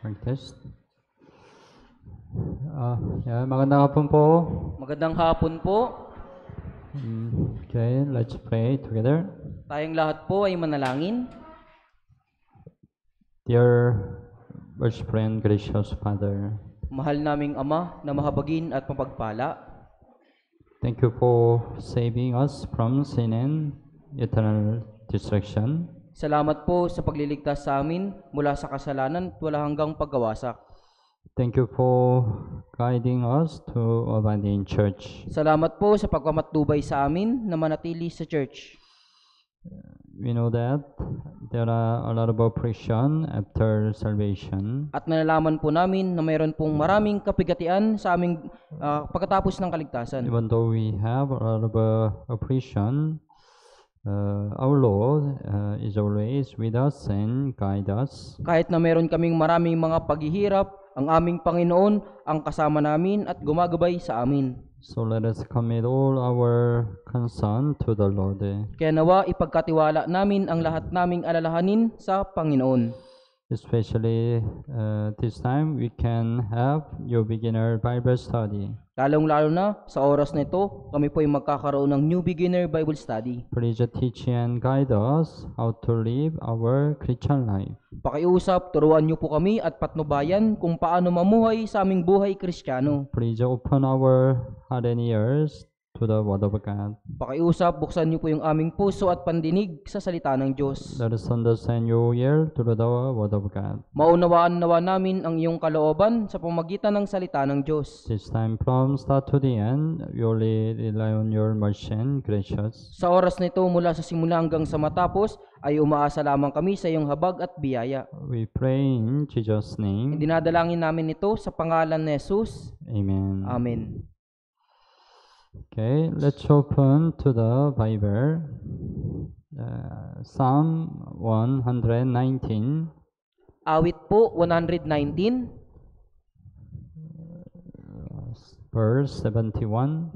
Mic test. Magandang hapon po. Magandang hapon po. Okay, let's pray together. Tayong lahat po ay manalangin. Dear merciful and gracious Father, Mahal naming Ama na mahabagin at mapagpala, thank you for saving us from sin and eternal destruction. salamat po sa pagliligtas sa amin mula sa kasalanan at wala hanggang pagkawasak. Thank you for guiding us to abide in church. Salamat po sa pagmamatnubay sa amin na manatili sa church. We know that there are a lot of oppression after salvation. At nalalaman po namin na mayroon pong maraming kapigatian sa aming pagkatapos ng kaligtasan. Even though we have a lot of oppression, our Lord is always with us and guide us. Kahit na mayroon kaming maraming mga paghihirap, ang aming Panginoon ang kasama namin at gumagabay sa amin. So let us commit all our concern to the Lord. Kaya nawa ipagkatiwala namin ang lahat naming alalahanin sa Panginoon. Especially this time we can have your beginner Bible study. Lalong-lalo na sa oras na ito, kami po ay magkakaroon ng New Beginner Bible Study. Please teach and guide us how to live our Christian life. Pakiusap, turuan niyo po kami at patnubayan kung paano mamuhay sa aming buhay Kristiyano. Please open our heart and ears to the Word of God. Pakiusap, buksan niyo po yung aming puso at pandinig sa salita ng Diyos. Let us understand your will through the Word of God. Maunawaan nawa namin ang iyong kalooban sa pamagitan ng salita ng Diyos. This time from start to the end, we only rely on your mercy and gracious. Sa oras na ito, mula sa simula hanggang sa matapos, ay umaasa lamang kami sa iyong habag at biyaya. We pray in Jesus' name. Dinadalangin namin ito sa pangalan ni Jesus. Amen. Amen. Okay, let's open to the Bible. Psalm 119. Awit po 119, Verse 71.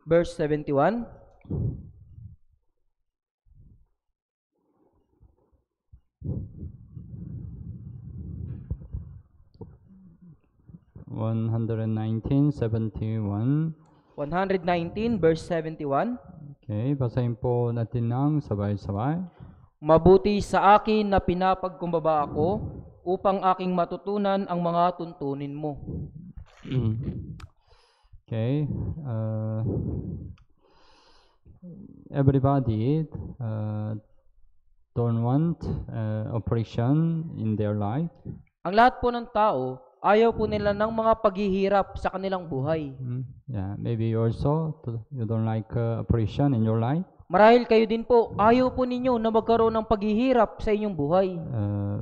verse 71. One 119, 119, verse 71. Okay, basahin po natin ng sabay-sabay. Mabuti sa akin na pinapagkumbaba ako upang aking matutunan ang mga tuntunin mo. Okay, everybody don't want oppression in their life. Ang lahat po ng tao, ayaw po nila ng mga paghihirap sa kanilang buhay. Yeah, maybe you also you don't like oppression in your life. Marahil kayo din po, ayaw po ninyo na magkaroon ng paghihirap sa inyong buhay.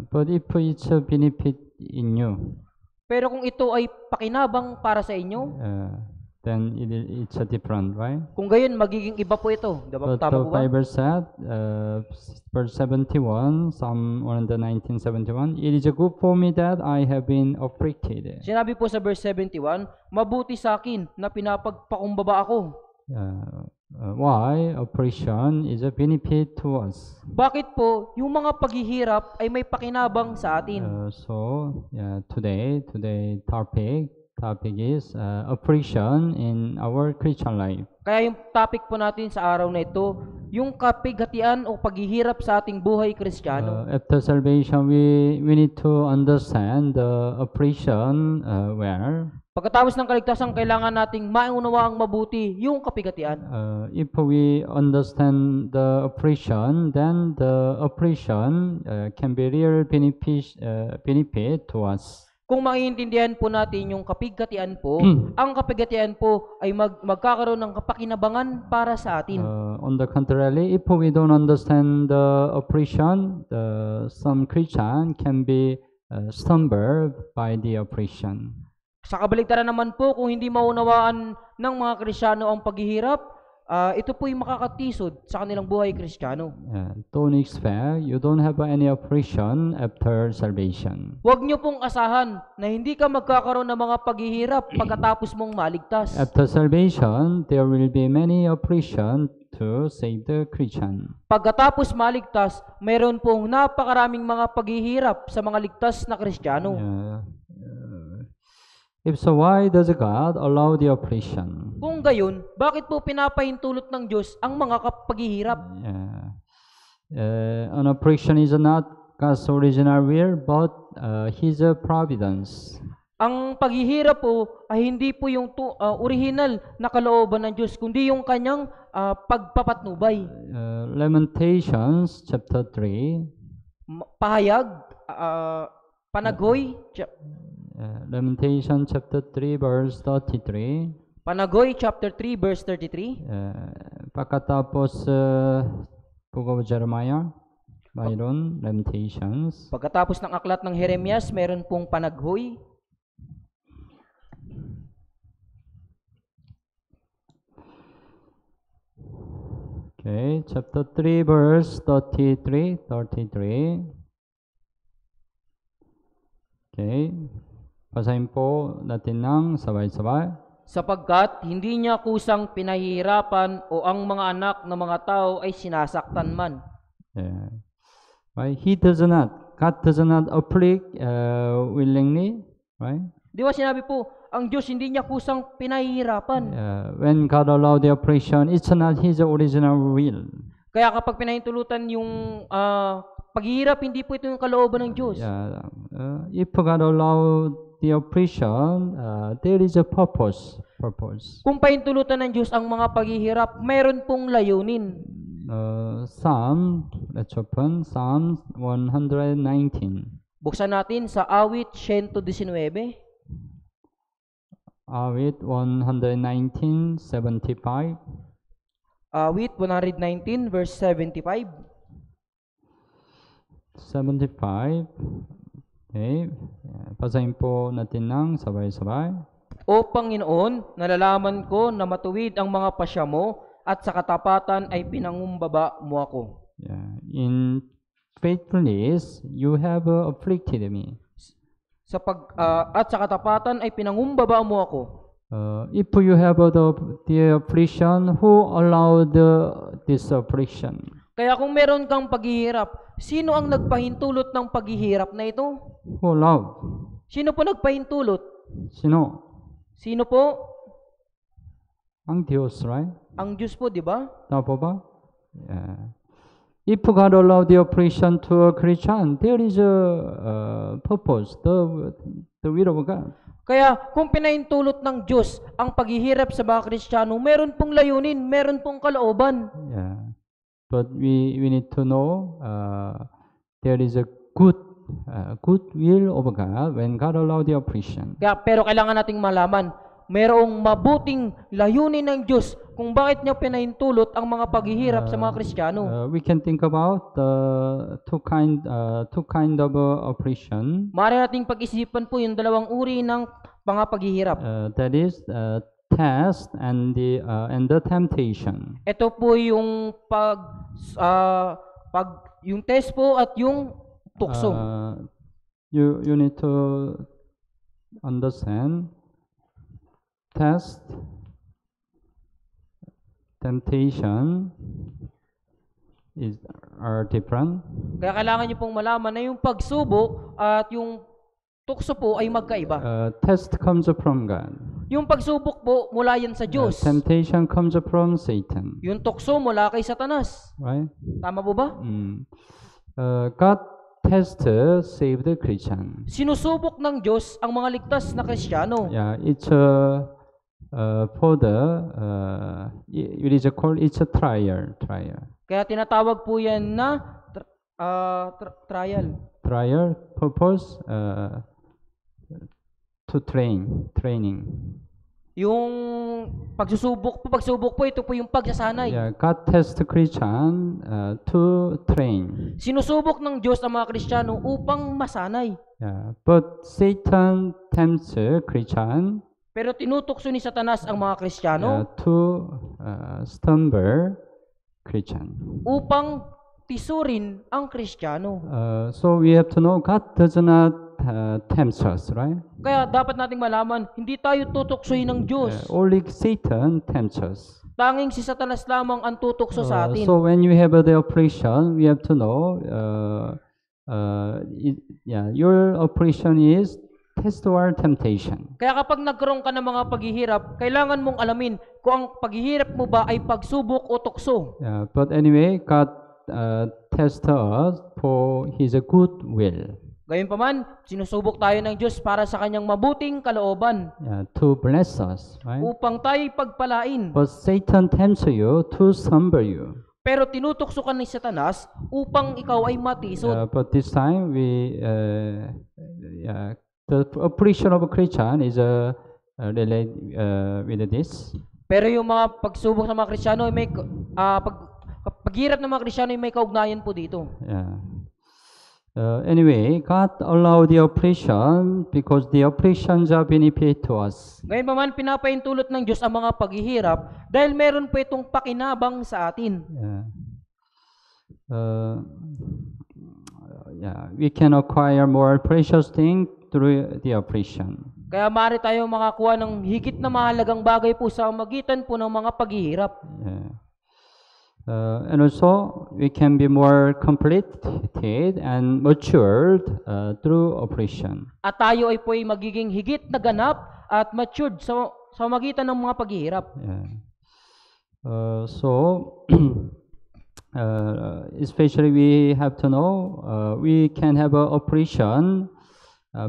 But if it's a benefit in you, Pero kung ito ay pakinabang para sa inyo, then it's a different, right? kung gayon, magiging iba po ito. But Tama the po ba? Bible said, verse 71, Psalm 119:71, it is good for me that I have been afflicted. Sinabi po sa verse 71, mabuti sa akin na pinapagpakumbaba ako. Why? Oppression is a benefit to us. Bakit po yung mga paghihirap ay may pakinabang sa atin? Today topic is oppression in our Christian life. Kaya yung topic po natin sa araw na ito, yung kapighatian o paghihirap sa ating buhay Kristiyano. After salvation, we need to understand the oppression where. Pagkatapos ng kaligtasan, kailangan nating maunawaang mabuti yung kapighatian. If we understand the oppression, then the oppression can be real benefit to us. Kung maiintindihan po natin yung kapighatian po, ang kapighatian po ay magkakaroon ng kapakinabangan para sa atin. On the contrary, if we don't understand the oppression, some Christian can be stumbled by the oppression. Sa kabaligtaran naman po, kung hindi maunawaan ng mga Kristiyano ang paghihirap, ito po'y makakatisod sa kanilang buhay Kristiyano. Don't expect you don't have any oppression after salvation. Huwag niyo pong asahan na hindi ka magkakaroon ng mga paghihirap pagkatapos mong maligtas. After salvation, there will be many oppression to save the Christian. Pagkatapos maligtas, mayroon pong napakaraming mga paghihirap sa mga ligtas na Kristiyano. If so, why does God allow the oppression? Kung gayon, bakit po pinapahintulot ng Diyos ang mga paghihirap? An oppression is not God's original will, but His providence. Ang paghihirap po ay hindi po yung original na kalooban ng Diyos, kundi yung kanyang pagpapatnubay. Lamentations chapter 3. Pahayag, panaghoy, Lamentation chapter 3 verse 33. Panaghoy chapter 3 verse 33. Pagkatapos Book of Jeremiah, mayroon Lamentations. Pagkatapos ng aklat ng Jeremias, mayroon pong panaghoy. Okay, chapter 3 verse 33. Okay. Basahin po natin ng sabay-sabay. Sapagkat hindi niya kusang pinahihirapan o ang mga anak ng mga tao ay sinasaktan man. Yeah. Right? God does not afflict willingly, right? Di ba sinabi po, ang Diyos hindi niya kusang pinahihirapan. When God allowed the oppression, it's not His original will. Kaya kapag pinahintulutan yung paghihirap, hindi po ito yung kalooban ng Diyos. If God allowed the oppression, there is a purpose. Kung pahintulutan ng Diyos ang mga paghihirap, mayroon pong layunin. Let's open Psalm 119. Buksan natin sa awit 119. Awit 119:75. Awit 119 verse 75. 75. Okay. Basahin po natin ng sabay-sabay. O Panginoon, nalalaman ko na matuwid ang mga pasya mo at sa katapatan ay pinangumbaba mo ako. In faithfulness, you have afflicted me. At sa katapatan ay pinangumbaba mo ako. If you have the affliction, who allowed this affliction? Kaya kung meron kang paghihirap, sino ang nagpahintulot ng paghihirap na ito? Who allowed? Sino po nagpahintulot? Sino po? Ang Diyos, right? Ang Diyos po, di ba? Tama ba? If God allowed the oppression to a Christian, there is a purpose, the will of God. Kaya kung pinahintulot ng Diyos ang paghihirap sa mga Kristiyano, meron pong layunin, meron pong kalooban. But we need to know there is a good will of God when God allowed the oppression. Pero kailangan nating malaman, mayroong mabuting layunin ng Diyos kung bakit niya pinahintulot ang mga paghihirap sa mga Kristiyano. We can think about two kind of oppression. Maaari nating pag-isipan po yung dalawang uri ng mga paghihirap. That is test and the temptation. Ito po yung yung test po at yung tukso. You need to understand test, temptation are different. Kaya kailangan niyo pong malaman na yung pagsubok at yung tukso po ay magkaiba. Test comes from God. Yung pagsubok po mula yan sa Diyos. Temptation comes from Satan. Yung tukso mula kay Satanas. Right? Tama po ba? God test save the Christian. Sinusubok ng Diyos ang mga ligtas na Kristiyano. It's it's a trial. Kaya tinatawag po yan na trial. Trial purpose to training. Yung pagsubok po, ito po yung pagsasanay. God test Christian to train. Sinusubok ng Diyos ang mga Kristiyano upang masanay. But Satan tempts Christian. Pero tinutukso ni Satanas ang mga Kristiyano to stumble Christian. Upang tisurin ang Kristiyano. So we have to know God does not tempt us, right? Kaya dapat nating malaman, hindi tayo tutuksohin ng Diyos. Only Satan tempts us. Tanging si Satanas lamang ang tutukso sa atin. So when you have the oppression, we have to know, your oppression is test or temptation. Kaya kapag nagkaroon ka ng mga paghihirap, kailangan mong alamin kung ang paghihirap mo ba ay pagsubok o tukso. But anyway, God tests us for His good will. Gayunpaman, sinusubok tayo ng Diyos para sa kanyang mabuting kalooban. To bless us, right? Upang tayo'y pagpalain. But Satan tempts you to stumble you. Pero tinutukso ka ni Satanas upang ikaw ay matisod. But this time, the oppression of a Christian is related with this. Pero yung mga pagsubok sa mga Kristiyano ay may paghirap ng mga Kristiyano ay may kaugnayan po dito. Anyway, God allowed the oppression because the oppressions are benefit to us. Ngayon pa man, pinapahintulot ng Diyos ang mga paghihirap dahil meron po itong pakinabang sa atin. We can acquire more precious things through the oppression. Kaya maaari tayo makakuha ng higit na mahalagang bagay po sa magitan po ng mga paghihirap. And also, we can be more completed and matured through oppression. At tayo ay po ay magiging higit na ganap at matured sa magitan ng mga paghihirap. Especially we have to know we can have an oppression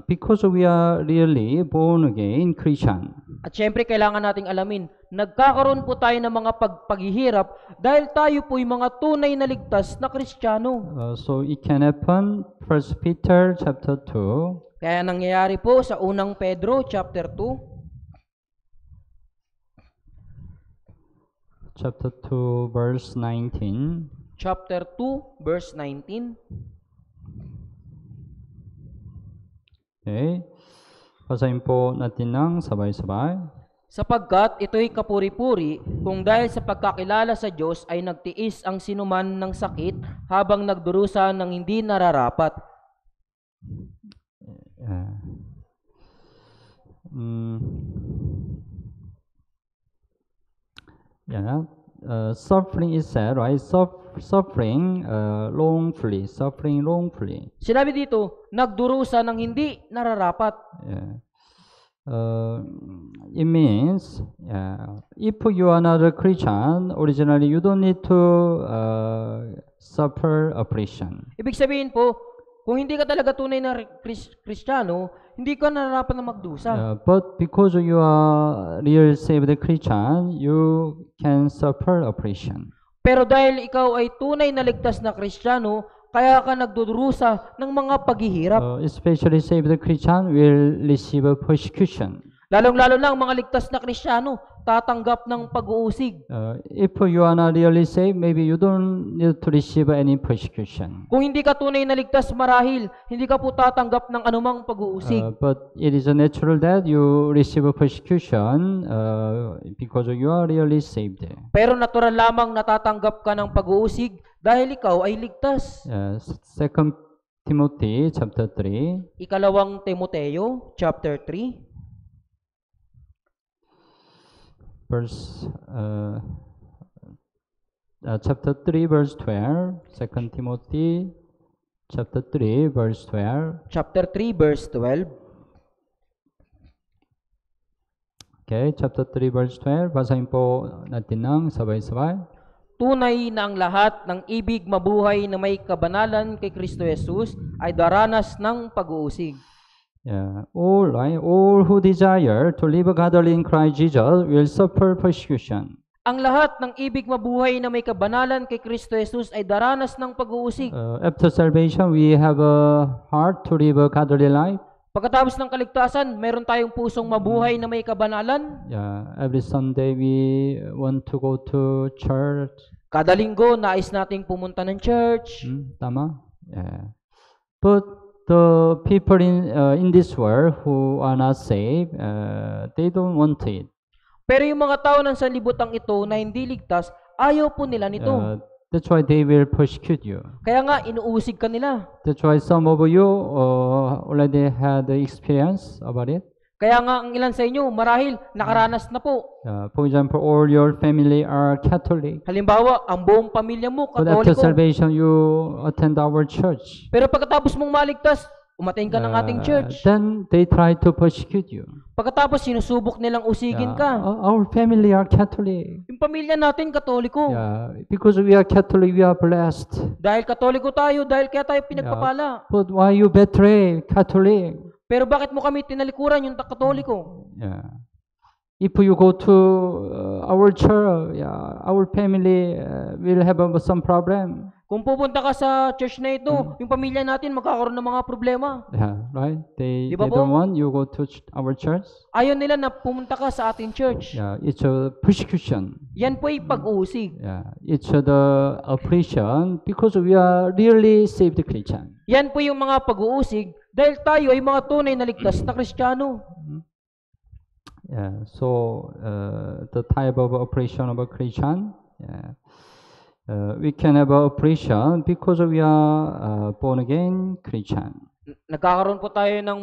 because we are really born again Christian. At syempre kailangan nating alamin, nagkakaroon po tayo ng mga paghihirap dahil tayo po ay mga tunay na ligtas na Kristiyano. So it can happen 1 Peter chapter 2. Kaya nangyayari po sa unang Pedro chapter 2. Chapter 2 verse 19. Chapter 2 verse 19. Okay. Basahin po natin ng sabay-sabay. Sapagkat ito'y kapuri-puri kung dahil sa pagkakilala sa Diyos ay nagtiis ang sinuman ng sakit habang nagdurusa ng hindi nararapat. Suffering is said, right? Suffering wrongfully. Sinabi dito, nagdurusa ng hindi nararapat. It means if you are not a Christian, originally you don't need to suffer oppression. Ibig sabihin po, kung hindi ka talaga tunay na Kristiyano, hindi ka nararapat na magdusa. But because you are real saved Christian, you can suffer oppression. Pero dahil ikaw ay tunay na ligtas na Kristiyano, kaya ka nagdudurusa ng mga paghihirap. Especially saved Christian will receive persecution. Lalong-lalo na ang mga ligtas na Kristiyano, tatanggap ng pag-uusig. If you are not really saved, maybe you don't need to receive any persecution. Kung hindi ka tunay na ligtas, marahil hindi ka po tatanggap ng anumang pag-uusig. But it is a natural that you receive a persecution because you are really saved. Pero natural lamang natatanggap ka ng pag-uusig dahil ikaw ay ligtas. 2 Timothy chapter 3. Ikalawang Timoteo chapter 3. Chapter 3 verse 12. 2 Timothy chapter 3 verse 12. Chapter 3 verse 12. Okay, chapter 3 verse 12. Basahin po natin ng sabay-sabay. Tunay na ang lahat ng ibig mabuhay na may kabanalan kay Kristo Jesus ay daranas ng pag-uusig. All who desire to live godly in Christ Jesus will suffer persecution. Ang lahat ng ibig mabuhay na may kabanalan kay Kristo Jesus ay daranas ng pag-uusig. After salvation, we have a heart to live a godly life. Pagkatapos ng kaligtasan, meron tayong pusong mabuhay na may kabanalan. Every Sunday we want to go to church. Kada linggo, nais nating pumunta ng church. Tama? But the people in this world who are not saved, they don't want it. Pero yung mga tao ng sanlibutan ito na hindi ligtas, ayaw po nila nito. That's why they will persecute you. Kaya nga, inuusig ka nila. That's why some of you already had the experience about it. Kaya nga ang ilan sa inyo, marahil, nakaranas na po. For example, all your family are Catholic. Halimbawa, ang buong pamilya mo, But after Katoliko. salvation, you attend our church. Pero pagkatapos mong maligtas, umattend ka ng ating church. Then they try to persecute you. Pagkatapos, sinusubok nilang usigin ka. Our family are Catholic. Yung pamilya natin, Katoliko. Because we are Catholic, we are blessed. Dahil Katoliko tayo, dahil kaya tayo pinagpapala. But why you betray Catholic? Pero bakit mo kami tinalikuran yung Katoliko? If you go to our church, our family will have some problem. Kung pupunta ka sa church na ito, yung pamilya natin magkakaroon ng mga problema. Right? They Di ba don't po? want you go to our church. Ayaw nila na pumunta ka sa ating church. It's a persecution. Yan po ay pag-uusig. It's the oppression because we are really saved Christian. Yan po yung mga pag-uusig dahil tayo ay mga tunay na ligtas na Kristiyano. So the type of oppression of a Christian, we can have oppression because we are born again Christian. Nagkakaroon po tayo ng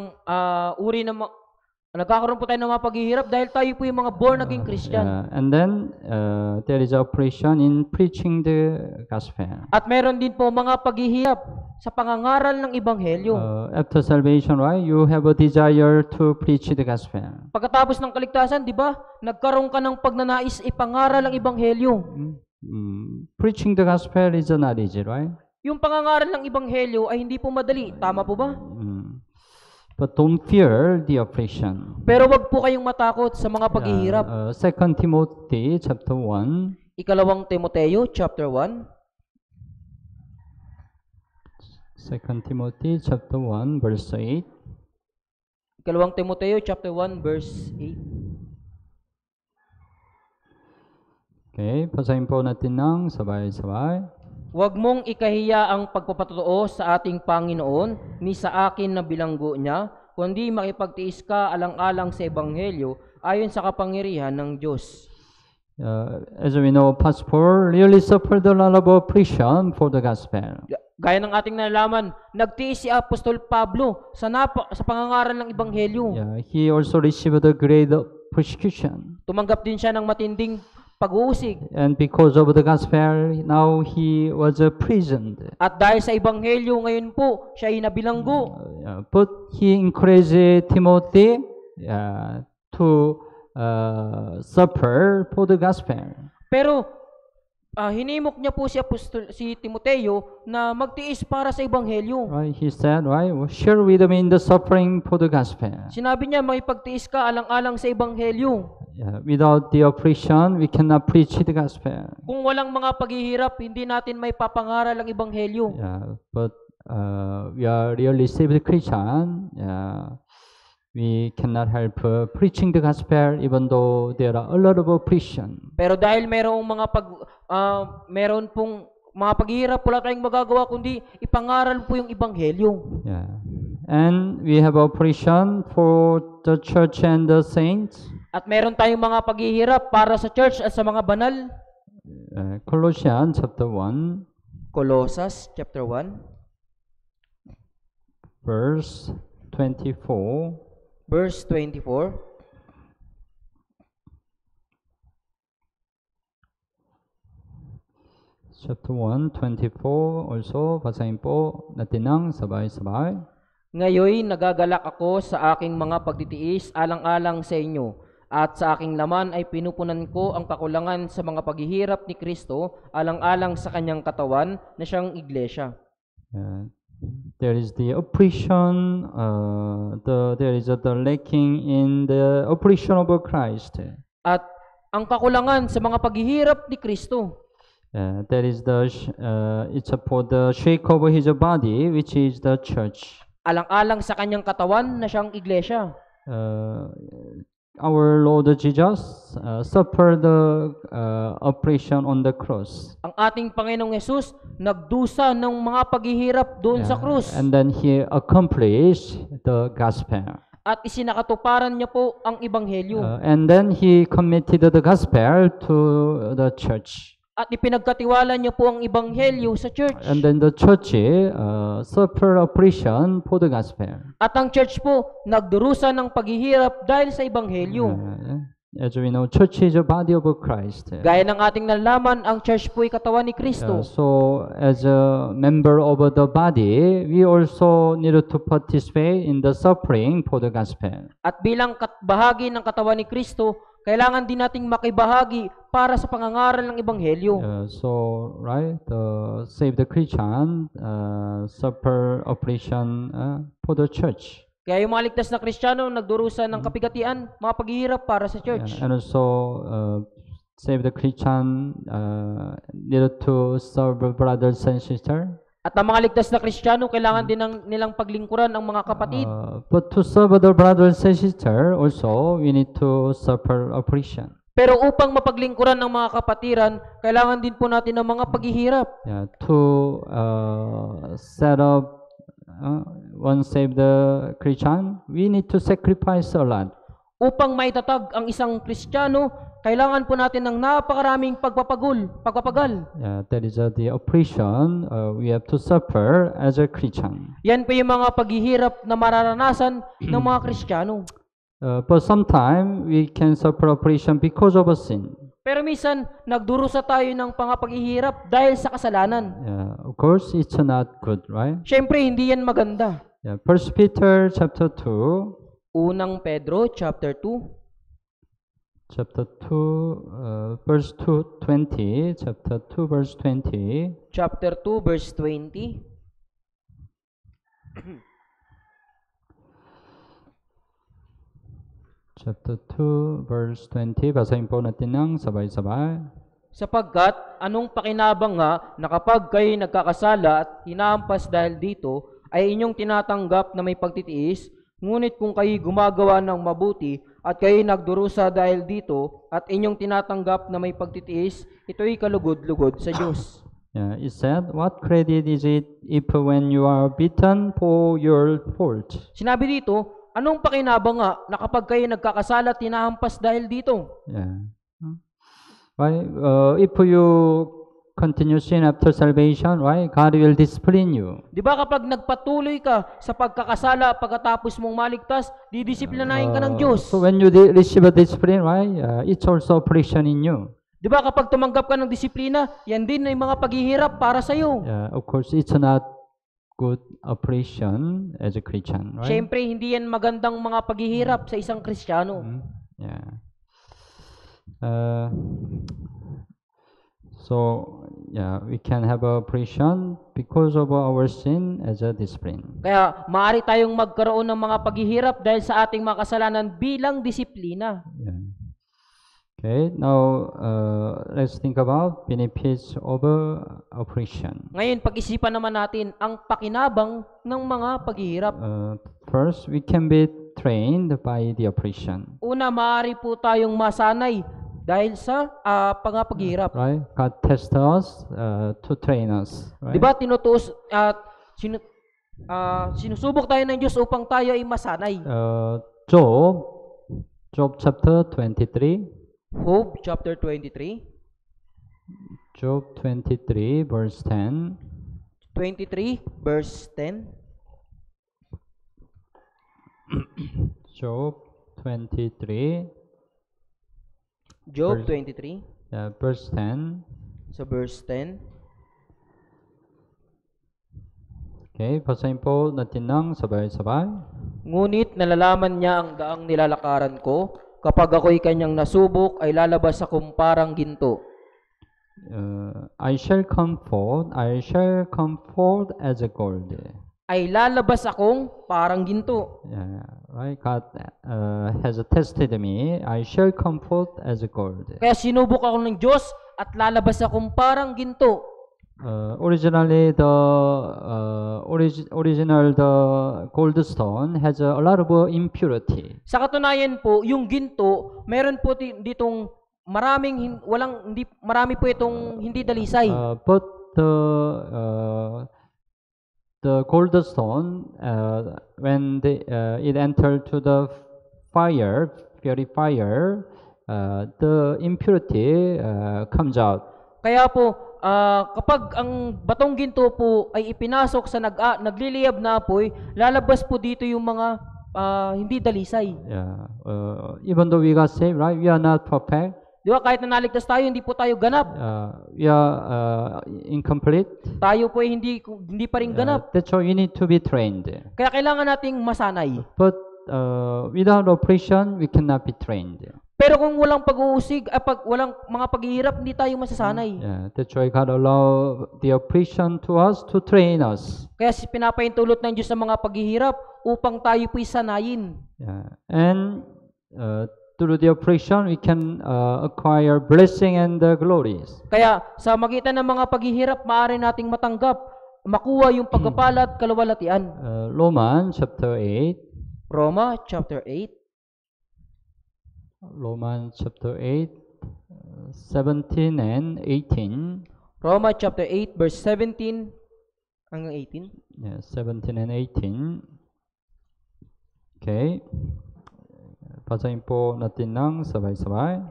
nagkakaroon po tayo ng mga paghihirap dahil tayo po yung mga born again Christian. And then there is oppression in preaching the gospel. At meron din po mga paghihirap sa pangangaral ng ebanghelyo. After salvation, right, you have a desire to preach the gospel. Pagkatapos ng kaligtasan, di ba? Nagkaroon ka ng pagnanais ipangaral ang ebanghelyo. Preaching the gospel is not easy, right? Yung pangangaral ng ebanghelyo ay hindi po madali. Tama po ba? But don't fear the oppression. Pero wag po kayong matakot sa mga paghihirap. 2 Timothy chapter 1. Ikalawang Timoteo chapter 1. 2 Timothy chapter 1 verse 8. Ikalawang Timoteo chapter 1 verse 8. Okay, basahin po natin ng sabay-sabay. Huwag mong ikahiya ang pagpapatotoo sa ating Panginoon ni sa akin na bilanggo niya, kundi makipagtiis ka alang-alang sa ebanghelyo ayon sa kapangyarihan ng Diyos. As we know, Apostle Paul really suffered a lot of oppression for the gospel. Gaya ng ating nalaman, nagtiis si Apostol Pablo sa pangangaral ng ebanghelyo. He also received a great persecution. Tumanggap din siya ng matinding pag-uusig. And because of the gospel, now he was imprisoned. At dahil sa ebanghelyo ngayon po, siya ay nabilanggo. But he encouraged Timothy to suffer for the gospel. Pero hinimok niya po si Timoteo na magtiis para sa ebanghelyo. Right? He said, right, share with me in the suffering for the gospel. Sinabi niya, makipagtiis ka alang-alang sa ebanghelyo. Without the oppression, we cannot preach the gospel. Kung walang mga paghihirap, hindi natin may papangaral ang ebanghelyo. But we are really saved Christian. We cannot help preaching the gospel even though there are a lot of oppression. Pero dahil meron pong mga paghihirap, wala tayong magagawa kundi ipangaral po yung ebanghelyo. And we have oppression for the church and the saints. At meron tayong mga paghihirap para sa church at sa mga banal. Colossians chapter 1. Colossus chapter 1. Verse 24. Verse 24. Chapter 1, 24 also, basahin po natin ng sabay-sabay. Ngayon nagagalak ako sa aking mga pagtitiis alang-alang sa inyo, at sa aking laman ay pinupunan ko ang kakulangan sa mga paghihirap ni Kristo alang-alang sa kanyang katawan na siyang iglesia. There is the oppression, there is the lacking in the oppression of Christ. At ang kakulangan sa mga paghihirap ni Kristo. That is it's for the shake of his body, which is the church. Alang-alang sa kanyang katawan na siyang iglesia. Our Lord Jesus suffered the oppression on the cross. Ang ating Panginoong Hesus nagdusa ng mga paghihirap doon sa krus. And then he accomplished the gospel. At isinakatuparan niya po ang ebanghelyo. And then he committed the gospel to the church. at ipinagkatiwala niyo po ang ebanghelyo sa church. And then the church suffer oppression for the gospel. At ang church po nagdurusa ng paghihirap dahil sa ebanghelyo. As we know, church is a body of Christ. Gaya ng ating nalaman, ang church po ay katawan ni Kristo. So, as a member of the body, we also need to participate in the suffering for the gospel. At bilang bahagi ng katawan ni Kristo, kailangan din nating makibahagi para sa pangangaral ng ebanghelyo. So, right, save the Christian, suffer oppression for the church. Kaya yung mga ligtas na Kristiyano nagdurusa ng kapigatian, mga paghihirap para sa church. And also, save the Christian, need to serve brothers and sisters. At ang mga ligtas na Kristiyano, kailangan din nilang paglingkuran ang mga kapatid. But to serve other brothers and sisters, also, we need to suffer oppression. Pero upang mapaglingkuran ng mga kapatiran, kailangan din po natin ng mga paghihirap. To set up one save the Christian, we need to sacrifice a lot. Upang maitatag ang isang Kristiyano, kailangan po natin ng napakaraming pagpapagal. That is the oppression we have to suffer as a Christian. Yan po yung mga paghihirap na mararanasan ng mga Kristiyano. But sometimes we can suffer oppression because of a sin. Pero minsan, nagdurusa tayo ng paghihirap dahil sa kasalanan. Of course, it's not good, right? Siyempre, hindi yan maganda. 1 Peter chapter 2. Unang Pedro chapter 2. Chapter 2, verse 20. Chapter 2, verse 20. Chapter 2, verse 20. Chapter 2, verse 20. Basahin po natin ng sabay-sabay. Sapagkat anong pakinabang nga na kapag kayo nagkakasala at hinahampas dahil dito, ay inyong tinatanggap na may pagtitiis, ngunit kung kayo gumagawa ng mabuti at kayo nagdurusa dahil dito at inyong tinatanggap na may pagtitiis, ito'y kalugod-lugod sa Diyos. It said, what credit is it if when you are beaten for your fault? Sinabi dito, anong pakinabang nga na kapag kayo nagkakasala at hinahampas dahil dito? Right? If you continue sin after salvation, right? God will discipline you. Di ba kapag nagpatuloy ka sa pagkakasala pagkatapos mong maligtas, didisiplinahin ka ng Diyos. So when you receive a discipline, right? It's also oppression in you. Di ba kapag tumanggap ka ng disiplina, yan din ay mga paghihirap para sa iyo. Of course, it's not good oppression as a Christian, right? Siyempre, hindi yan magandang mga paghihirap sa isang Kristiyano. We can have oppression because of our sin as a discipline. Kaya maaari tayong magkaroon ng mga paghihirap dahil sa ating mga kasalanan bilang disiplina. Okay, now let's think about benefits of oppression. Ngayon, pag-isipan naman natin ang pakinabang ng mga paghihirap. First, we can be trained by the oppression. Una, maaari po tayong masanay dahil sa paghihirap. Right? God tests us to train us. Right? Diba sinusubok tayo ng Diyos upang tayo ay masanay. Job chapter 23. Job chapter 23. Job 23 verse 10. 23 verse 10. Job 23. Job 23. Verse 10. Sa verse 10. Okay, basahin po natin ng sabay-sabay. Ngunit nalalaman niya ang daang nilalakaran ko. Kapag ako'y kanyang nasubok, ay lalabas akong parang ginto. I shall come forth as a gold. Ay lalabas akong parang ginto. Right? God has tested me. I shall come forth as a gold. Kaya sinubok ako ng Diyos at lalabas akong parang ginto. Originally, the gold stone has a lot of impurity. Sa katunayan po, yung ginto, meron po ditong marami po itong hindi dalisay. But the gold stone, when it entered to the purifier, the impurity comes out. Kaya po, kapag ang batong ginto po ay ipinasok sa nagliliyab na apoy, lalabas po dito yung mga hindi dalisay. Yeah. Even though we got saved, right? We are not perfect. Di ba? Kahit na naligtas tayo, hindi po tayo ganap. We are incomplete. Tayo po ay hindi pa rin ganap. That's why we need to be trained. Kaya kailangan nating masanay. But without operation, we cannot be trained. Pero kung walang pag-uusig, walang mga paghihirap, hindi tayo masasanay. Yeah, that's why God allow the operation to us to train us. Kaya pinapahintulot ng Diyos sa mga paghihirap upang tayo po'y sanayin. Yeah. And through the operation, we can acquire blessing and glories. Kaya sa magitan ng mga paghihirap, maaari nating makuha yung pagpapala at kaluwalhatian. Romans chapter 8. Roma chapter 8. Romans chapter 8, 17 and 18. Roma chapter 8 verse 17 hanggang 18. Yeah, 17 and 18. Okay. Basahin po natin ng sabay-sabay.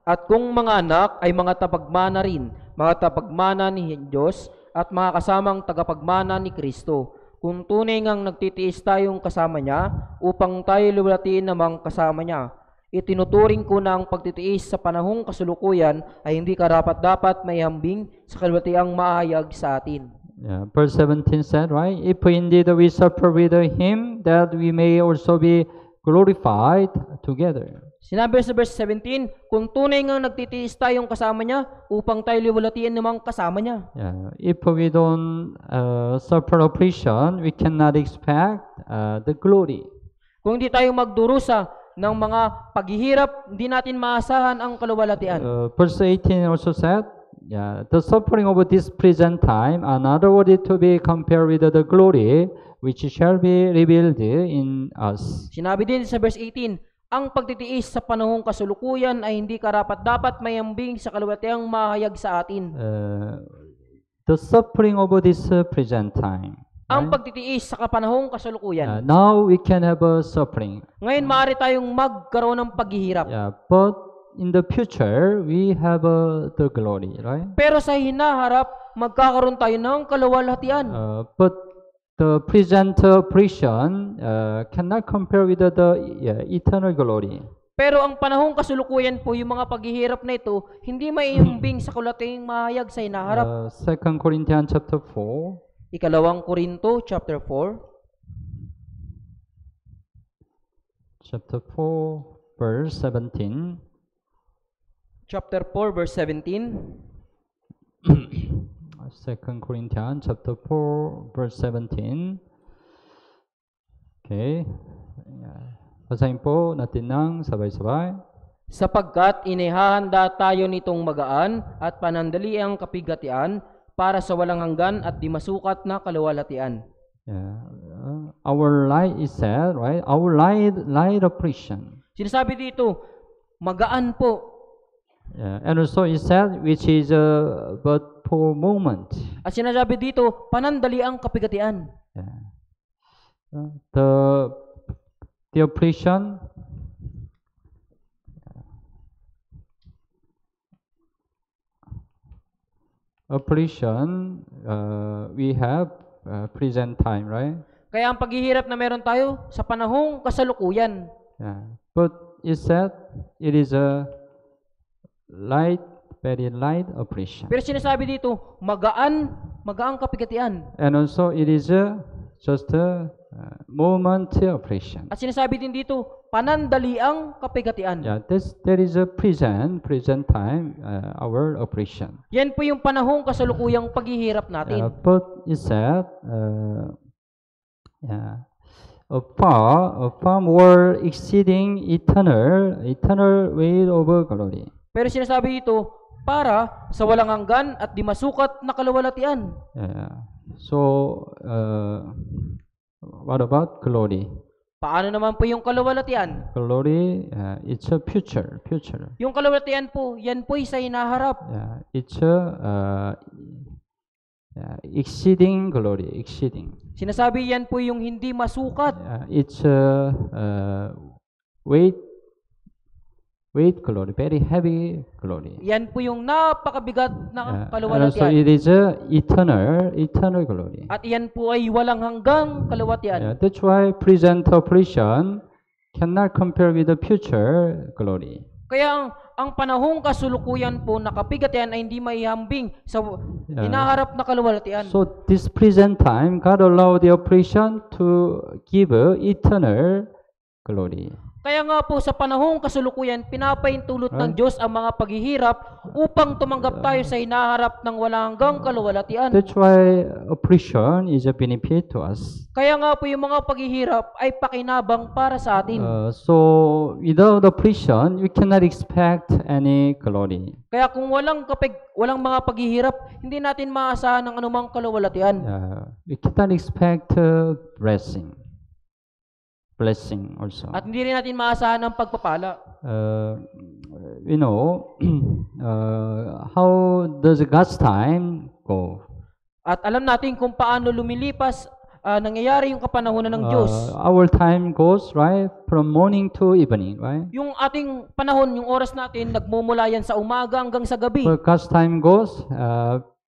At kung mga anak ay mga tapagmana rin, mga tapagmana ni Diyos at mga kasamang tagapagmana ni Kristo, kung tunay ngang nagtitiis tayong kasama niya upang tayo luwalhatiin namang kasama niya, itinuturing ko na ang pagtitiis sa panahong kasulukuyan ay hindi karapat-dapat may hambing sa kaluwalhatiang mahayag sa atin. Yeah, verse 17 said, right? If indeed we suffer with him, that we may also be glorified together. Sinabi sa verse 17, kung tunay ngang nagtitiis tayong kasama niya upang tayo luwalhatiin namang kasama niya. Yeah, if we don't suffer oppression, we cannot expect the glory. Kung hindi tayo magdurusa ng mga paghihirap, hindi natin maasahan ang kaluwalhatian. Verse 18 also said, yeah, the suffering of this present time are not worthy to be compared with the glory which shall be revealed in us. Sinabi din sa verse 18, ang pagtitiis sa panahong kasulukuyan ay hindi karapat-dapat may hambing sa kaluwalhatiang mahayag sa atin. The suffering of this present time. Ang pagtitiis sa kapanahong kasalukuyan. Now we can have a suffering. Ngayon maaari tayong magkaroon ng paghihirap. Yeah, but in the future we have the glory, right? Pero sa hinaharap, magkakaroon tayo ng kaluwalhatian. But the present oppression cannot compare with the eternal glory. Pero ang panahong kasulukuyan po, yung mga paghihirap na ito, hindi may hambing sa kaluwalhatiang mahayag sa hinaharap. 2 Corinthians chapter 4. Ikalawang Korinto, chapter 4. Chapter 4, verse 17. Chapter 4, verse 17. 2 Corinthians chapter 4, verse 17. Okay. Basahin po natin ng sabay-sabay. Sapagkat inihahanda tayo nitong magaan at panandaliang kapigatian para sa walang hanggan at di masukat na kaluwalhatian. Yeah. Our light is said, right? Our light oppression. Sinasabi dito, magaan po. Yeah. And also it said, which is but for moment. At sinasabi dito, panandaliang kapigatian. Yeah. The oppression. Oppression, we have present time, right? Kaya ang paghihirap na meron tayo sa panahong kasalukuyan. Yeah. But it said it is a very light oppression. Pero sinasabi dito, magaang kapigatian. And also it is just a moment oppression. At sinasabi din dito, panandaliang kapigatian. Yeah, there is a present time, our oppression. Yan po yung panahong kasalukuyang paghihirap natin. But it said, a far more exceeding eternal weight of glory. Pero sinasabi dito, para sa walang hanggan at di masukat na kaluwalhatian. So, what about glory? Paano naman po yung kaluwalhatian? Glory, it's a future. Yung kaluwalhatian po, yan po'y sa hinaharap. It's a exceeding glory, exceeding. Sinasabi yan po yung hindi masukat. It's a weight weight glory, very heavy glory. Yan po yung napakabigat na And also kaluwalhatian. it is eternal glory. At yan po ay walang hanggang kaluwalhatian. Yeah, that's why present affliction cannot compare with the future glory. Kaya ang panahong kasulukuyan po na kapigatian ay hindi maihambing sa hinaharap na kaluwalhatian. So this present time, God allowed the affliction to give eternal glory. Kaya nga po sa panahong kasulukuyan, pinapaintulot ng Diyos ang mga paghihirap upang tumanggap tayo sa hinaharap ng walang hanggang kaluwalhatian. That's why affliction is a benefit to us. Kaya nga po yung mga paghihirap ay pakinabang para sa atin. So without affliction, we cannot expect any glory. Kaya kung walang mga paghihirap, hindi natin maasahan ng anumang kaluwalhatian. We cannot expect blessing also. At hindi rin natin maasahan ng pagpapala. You know, how does God's time go? At alam natin kung paano lumilipas, nangyayari yung kapanahunan ng Diyos. Our time goes, right, from morning to evening, right? Yung ating panahon, yung oras natin, nagmumula yan sa umaga hanggang sa gabi. But God's time goes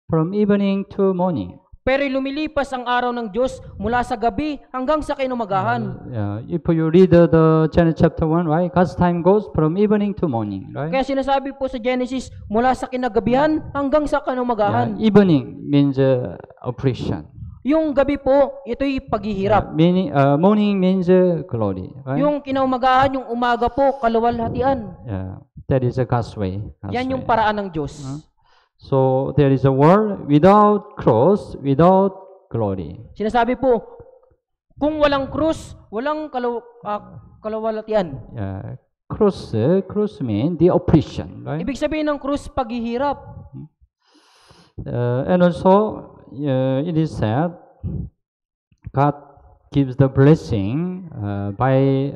from evening to morning. Pero lumilipas ang araw ng Diyos mula sa gabi hanggang sa kinumagahan. If you read the Genesis chapter 1, right, God's time goes from evening to morning, right? Kaya sinasabi po sa Genesis, mula sa kinagabihan hanggang sa kinumagahan. Evening means oppression. Yung gabi po, ito'y paghihirap. Morning means glory, right? Yung kinumagahan, yung umaga po, kaluwalhatian. That is God's way. Yan yung paraan ng Diyos. So there is a world without cross, without glory. Sinasabi po, kung walang krus, walang kaluwalhatian. Cross means the oppression, right? Ibig sabihin ng krus, paghihirap. And also, it is said, God gives the blessing by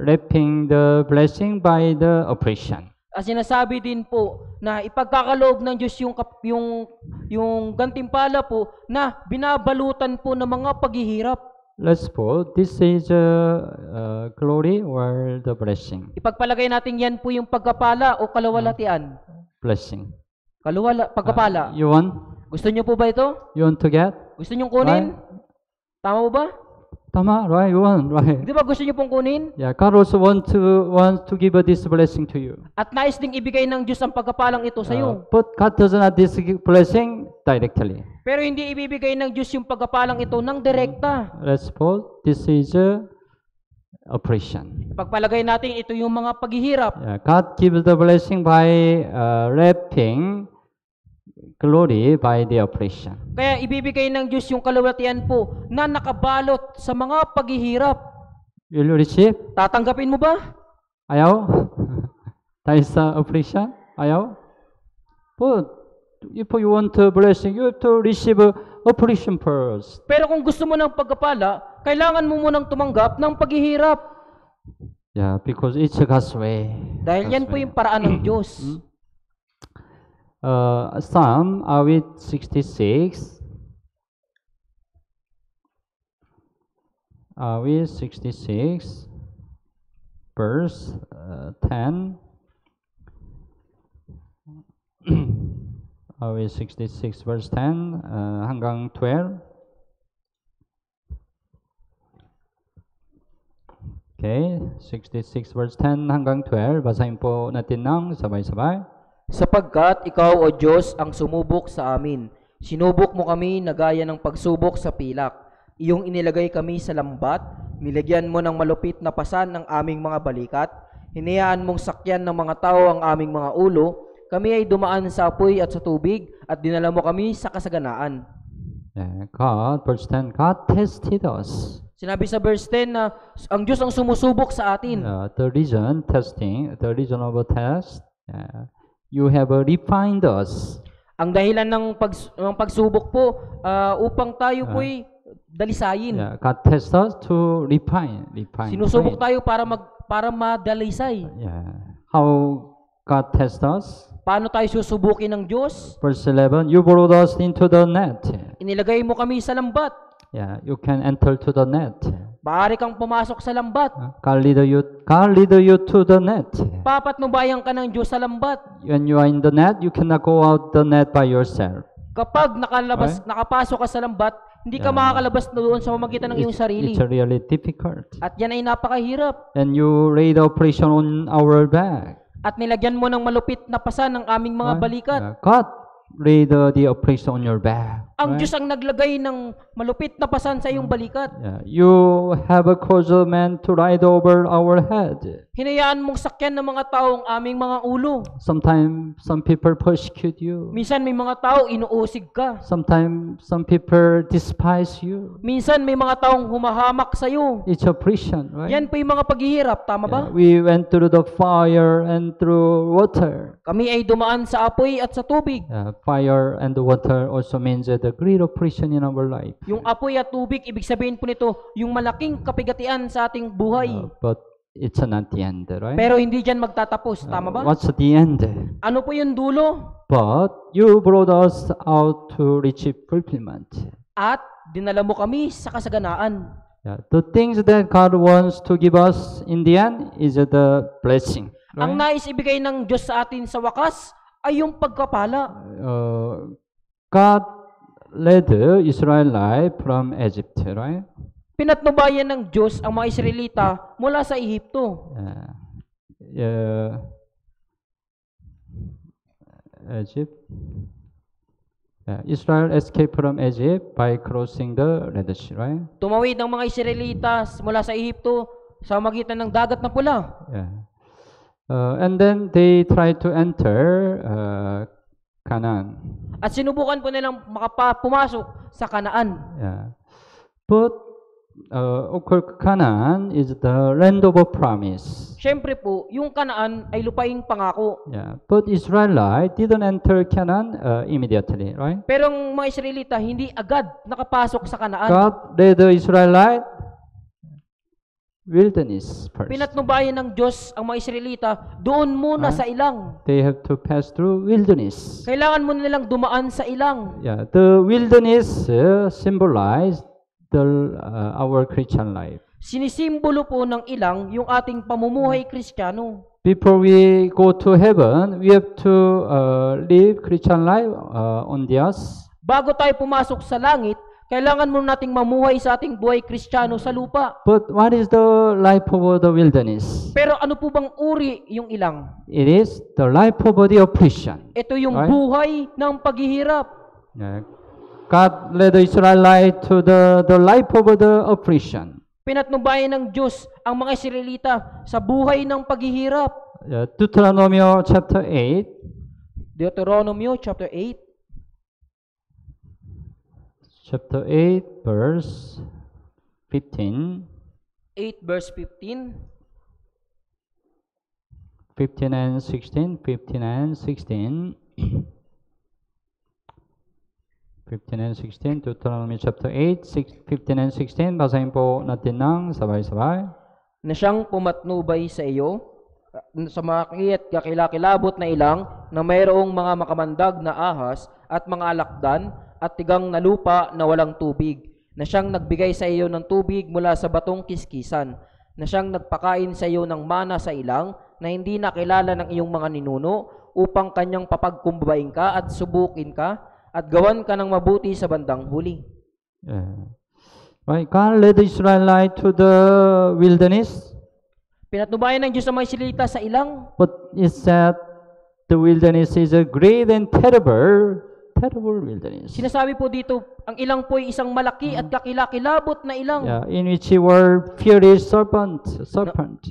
wrapping the blessing by the oppression. Sinasabi din po na ipagkakaloob ng Diyos yung gantimpala po na binabalutan po ng mga paghihirap. Let's suppose this is glory or the blessing. Ipagpalagay natin yan po yung pagkapala o kaluwalhatian. Blessing. Pagkapala. You want? Gusto niyo po ba ito? You want to get? Gusto niyo kunin? Tama po ba? Tama, right? You want, right? Di ba gusto niyo pong kunin? Yeah, God also wants to give this blessing to you. At nais ding ibigay ng Diyos ang pagkapalang ito sa iyo. But God does not this blessing directly. Pero hindi ibibigay ng Diyos yung pagkapalang ito ng direkta. Let's suppose this is oppression. Pagpalagay natin ito yung mga paghihirap. Yeah, God gives the blessing by wrapping glory by the oppression. Kaya ibibigay ng Diyos yung kaluwalhatian po na nakabalot sa mga paghihirap. Will you receive? Tatanggapin mo ba? Ayaw? That is oppression? Ayaw? But if you want a blessing, you have to receive oppression first. Pero kung gusto mo ng pagkapala, kailangan mo munang tumanggap ng paghihirap. Yeah, because it's God's way. Dahil yan po yung paraan ng Diyos. Psalm 66. 66 verse 10. 66 verse 10 hanggang 12. Okay, 66 verse 10 hanggang 12. Basahin po natin ng sabay-sabay. Sapagkat ikaw, O Diyos, ang sumubok sa amin. Sinubok mo kami na gaya ng pagsubok sa pilak. Iyong inilagay kami sa lambat, nilagyan mo ng malupit na pasan ng aming mga balikat, hinayaan mong sakyan ng mga tao ang aming mga ulo, kami ay dumaan sa apoy at sa tubig, at dinala mo kami sa kasaganaan. Verse 10, God tested us. Sinabi sa verse 10 na ang Diyos ang sumusubok sa atin. The reason of a test, you have refined us. Ang dahilan ng pagsubok po upang tayo po'y dalisayin. God tests us to refine. Sinusubok tayo para madalisay. How God tests us? Paano tayo susubukin ng Diyos? Verse 11, you brought us into the net. Inilagay mo kami sa lambat. You can enter to the net. Maaari kang pumasok sa lambat. God lead you to the net. Papatnubayan ka ng Diyos sa lambat. When you are in the net, you cannot go out the net by yourself. Kapag nakapasok ka sa lambat, hindi ka makakalabas doon sa pamamagitan ng iyong sarili. It's really difficult. At yan ay napakahirap. And you lay the operation on our back. At nilagyan mo ng malupit na pasan ng aming mga balikat. God lay the operation on your back. Ang Diyos ang naglagay ng malupit na pasan sa iyong balikat. You have a cause of man to ride over our head. Hinayaan mong sakyan ng mga taong aming mga ulo. Sometimes some people persecute you. Minsan may mga tao inuusig ka. Sometimes some people despise you. Minsan may mga taong humahamak sa iyo. It's oppression, right? Yan po yung mga paghihirap, tama ba? We went through the fire and through water. Kami ay dumaan sa apoy at sa tubig. Fire and the water also means the great oppression in our life. Yung apoy at tubig, ibig sabihin po nito, yung malaking kapigatian sa ating buhay. But it's not the end, right? Pero hindi dyan magtatapos, tama ba? What's the end? Ano po yung dulo? But you brought us out to reach fulfillment. At dinala mo kami sa kasaganaan. The things that God wants to give us in the end is the blessing. Right? Ang nais ibigay ng Diyos sa atin sa wakas ay yung pagkapala. God led Israelite from Egypt, right? Pinatnubayan ng Diyos ang mga Israelita mula sa Ehipto. Egypt. Israel escaped from Egypt by crossing the Red Sea, right? Tumawid ang mga Israelita mula sa Ehipto sa magitan ng dagat na pula. And then they tried to enter Canaan. At sinubukan po nilang pumasok sa Kanaan. But of course, Canaan is the land of a promise. Siyempre po, yung Kanaan ay lupaing pangako. But Israelite didn't enter Canaan immediately, right? Pero ang mga Israelita hindi agad nakapasok sa Kanaan. God led the Israelite wilderness first. Pinatnubayan ng Diyos ang mga Israelita doon muna sa ilang. They have to pass through wilderness. Kailangan muna nilang dumaan sa ilang. The wilderness symbolized our Christian life. Sinisimbolo po ng ilang yung ating pamumuhay Kristiyano. Before we go to heaven, we have to live Christian life on the earth. Bago tayo pumasok sa langit, kailangan muna nating mamuhay sa ating buhay Kristiyano sa lupa. But what is the life of the wilderness? Pero ano po bang uri yung ilang? It is the life of the oppression. Ito yung buhay ng paghihirap. God led the Israelite to the life of the oppression. Pinatnubayan ng Diyos ang mga Israelita sa buhay ng paghihirap. Deuteronomy chapter 8. Deuteronomy chapter 8. Chapter 8, verse 15. 8 verse 15. 15 and 16. 15 and 16. 15 and 16. Deuteronomy chapter 8, 15 and 16. Basahin po natin ng sabay-sabay. Na siyang pumatnubay sa iyo sa makit kakilakilabot na ilang na mayroong mga makamandag na ahas at mga alakdan at tigang na lupa na walang tubig, na siyang nagbigay sa iyo ng tubig mula sa batong kiskisan, na siyang nagpakain sa iyo ng mana sa ilang na hindi nakilala ng iyong mga ninuno upang kanyang papagkumbabain ka at subukin ka at gawan ka ng mabuti sa bandang huli. Right, God led the Israelite to the wilderness. Pinatnubayan ng Diyos ang mga Israelita sa ilang. But it said the wilderness is a great and terrible wilderness. Sinasabi po dito, ang ilang po ay isang malaki at kakilakilabot na ilang. In which were furious serpent.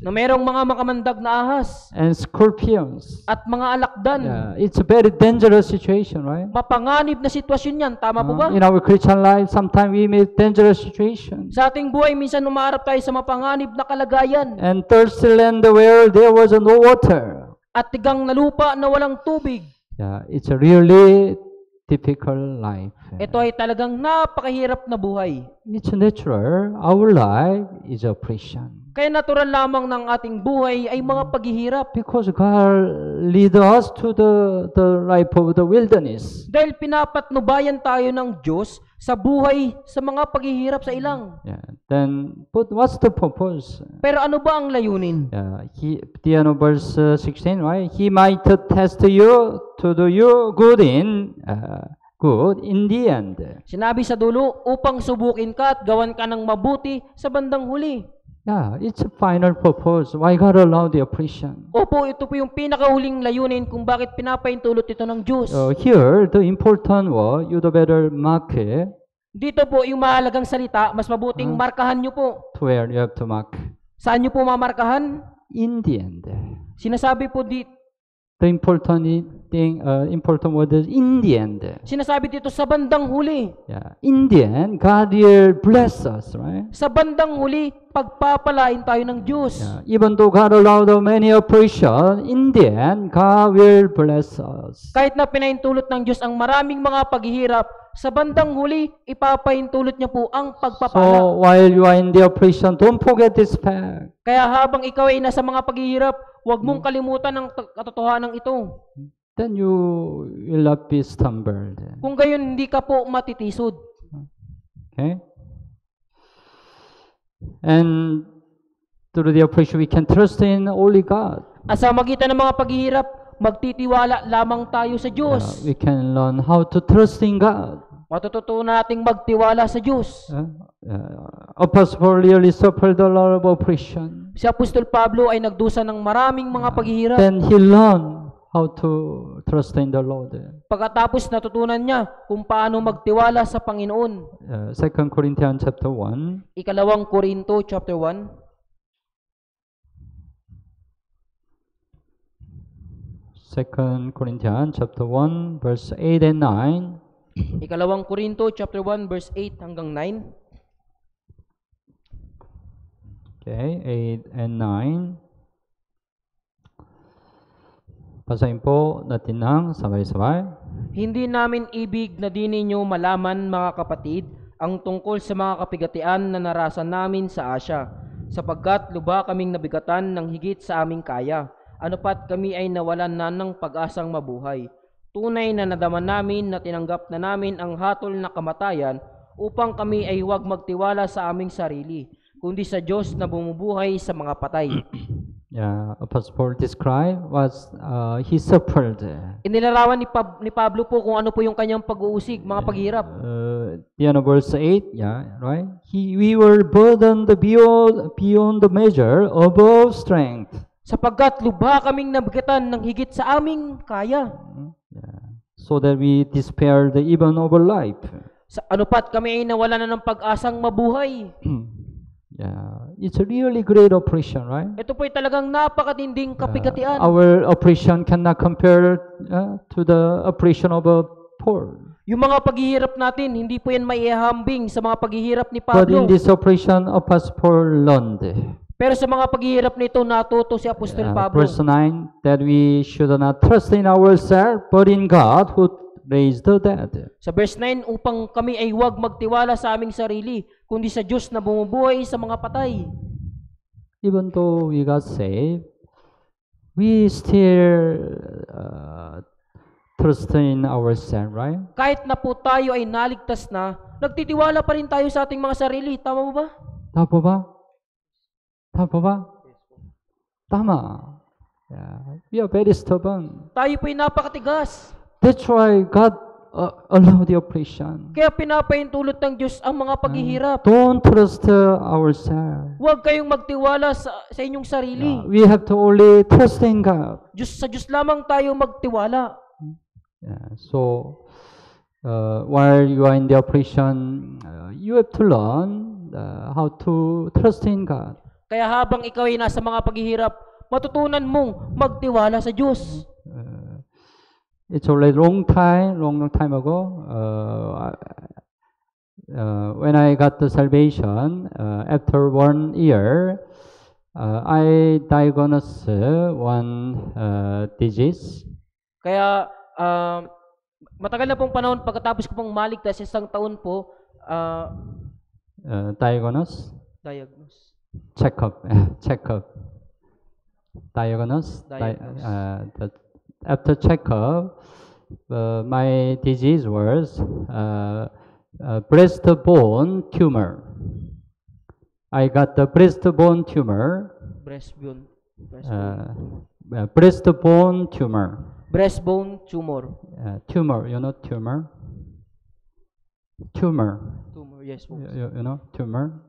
Na merong mga makamandag na ahas. And scorpions. At mga alakdan. It's a very dangerous situation, right? Mapanganib na sitwasyon yan. Tama po ba? In our Christian life, sometimes we meet dangerous situations. Sa ating buhay, minsan umaarap tayo sa mapanganib na kalagayan. And thirsty land where there was no water. At tigang na lupa na walang tubig. It's a really difficult life. Ito ay talagang napakahirap na buhay. It's natural. Our life is oppression. Kaya natural lamang ng ating buhay ay mga paghihirap. Because God lead us to the life of the wilderness. Dahil pinapatnubayan tayo ng Diyos sa buhay sa mga paghihirap sa ilang. Yeah. Then, but what's the purpose? Pero ano ba ang layunin? Verse 16, right? He might test you to do you good in the end. Sinabi sa dulo, upang subukin ka at gawan ka ng mabuti sa bandang huli. Yeah, it's a final purpose. Why God allow the oppression? Opo, ito po yung pinakahuling layunin kung bakit pinapaintulot ito ng Diyos. Here, the important word, you better mark it. Dito po, yung mahalagang salita, mas mabuting markahan nyo po. To where you have to mark. Saan nyo po mamarkahan? In the end. Sinasabi po dito. The important word is in the end. Sinasabi dito sa bandang huli. Yeah. In the end, God will bless us, right? Sa bandang huli, pagpapalain tayo ng Diyos. Yeah. Even though God allowed many oppression, in the end, God will bless us. Kahit na pinaintulot ng Diyos ang maraming mga paghihirap, sa bandang huli, ipapaintulot niya po ang pagpapala. So, while you are in the oppression, don't forget this fact. Kaya habang ikaw ay nasa mga paghihirap, huwag mong kalimutan ang katotohanan ito. Then you will not be stumbled. Kung gayon, hindi ka po matitisod. Okay? And through the oppression, we can trust in only God. At sa magitan ng mga paghihirap, magtitiwala lamang tayo sa Diyos. We can learn how to trust in God. Matututunan nating magtiwala sa Diyos. Apostle Paul really suffered a lot of oppression. Si Apostol Pablo ay nagdusa ng maraming mga paghihirap. Then he learned how to trust in the Lord. Pagkatapos natutunan niya kung paano magtiwala sa Panginoon. 2 Corinthians chapter 1. Ikalawang Korinto chapter 1. 2 Corinthians chapter 1 verse 8 and 9. Ikalawang Korinto chapter 1 verse 8 hanggang 9. Okay, 8 and 9. Basahin po natin ng sabay-sabay. Hindi namin ibig na di ninyo malaman, mga kapatid, ang tungkol sa mga kapigatian na narasan namin sa Asya, sapagkat lubha kaming nabigatan ng higit sa aming kaya. Ano pat kami ay nawalan na ng pag-asang mabuhay. Tunay na nadama namin na tinanggap na namin ang hatol na kamatayan upang kami ay huwag magtiwala sa aming sarili, kundi sa Diyos na bumubuhay sa mga patay. Yeah, Apostle Paul described was he suffered. Inilarawan ni Pablo po kung ano po yung kanyang pag-uusig, mga paghirap. Verse 8, yeah, right? We were burdened beyond the measure, above strength. Sapagkat lubha kaming nabigatan ng higit sa aming kaya. Yeah. So that we despaired even of life. Sa ano pat kami ay nawala na ng pag-asang mabuhay. Yeah, it's a really great oppression, right? Ito po ay talagang napakatinding kapigatian. Our oppression cannot compare to the oppression of Paul. Yung mga paghihirap natin, hindi po yan maihahambing sa mga paghihirap ni But in Pablo. this oppression, Apostle Paul learned. Pero sa mga paghihirap nito, natuto si Apostol Pablo. Verse 9, that we should not trust in ourselves, but in God who raised the dead. Sa verse 9, upang kami ay huwag magtiwala sa aming sarili, kundi sa Diyos na bumubuhay sa mga patay. Even though we got saved, we still trust in ourselves, right? Kahit na po tayo ay naligtas na, nagtitiwala pa rin tayo sa ating mga sarili. Tama mo ba? Tama ba? Tama ba? Tama. Yeah. We are very stubborn. Tayo po ay napakatigas. That's why God allowed the oppression. Kaya pinapaintulot ng Diyos ang mga paghihirap. Don't trust ourselves. Huwag kayong magtiwala sa inyong sarili. We have to only trust in God. Sa Diyos lamang tayo magtiwala. Yeah. So, while you are in the oppression, you have to learn how to trust in God. Kaya habang ikaw ay nasa mga paghihirap, matutunan mong magtiwala sa Diyos. It's already long time ago. When I got the salvation, after 1 year, I diagnosed one disease. Kaya Matagal na pong panahon pagkatapos ko pong maligtas, isang taon po, diagnose, diagnose. checkup, checkup, diagnose. After checkup, my disease was breast bone tumor. I got the breast bone tumor. Breastbone. Breast bone tumor. Breastbone tumor. Tumor, you know tumor? Tumor. Tumor, yes po. You know tumor?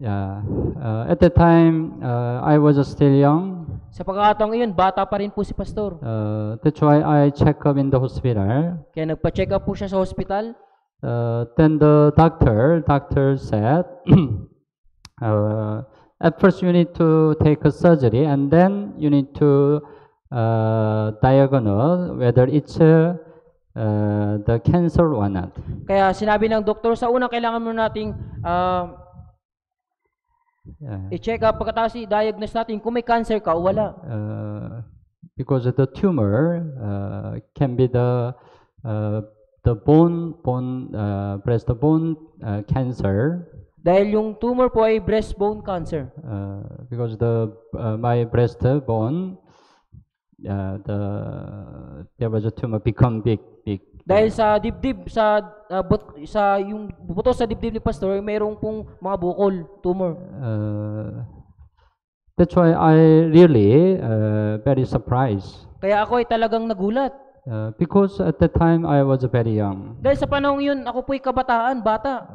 At the time, I was still young. Sa pagkakataong iyon, bata pa rin po si Pastor. That's why I check up in the hospital. Kaya nagpa-check up po siya sa hospital. Then the doctor said, at first you need to take a surgery, and then you need to diagnose whether it's the cancer or not. Kaya sinabi ng doktor, sa unang kailangan mo nating i-check up, pagkatapos i-diagnose natin kung may cancer ka o wala. Because the tumor can be the breast bone cancer. Dahil yung tumor po ay breastbone cancer. Because my breast bone, there was a tumor become big. Dahil sa dibdib, sa yung buto sa dibdib ni Pastor, mayroong pong mga bukol, tumor. That's why I really very surprised. Kaya ako ay talagang nagulat. Because at the time I was very young. Dahil sa panahong yun, ako po'y kabataan, bata.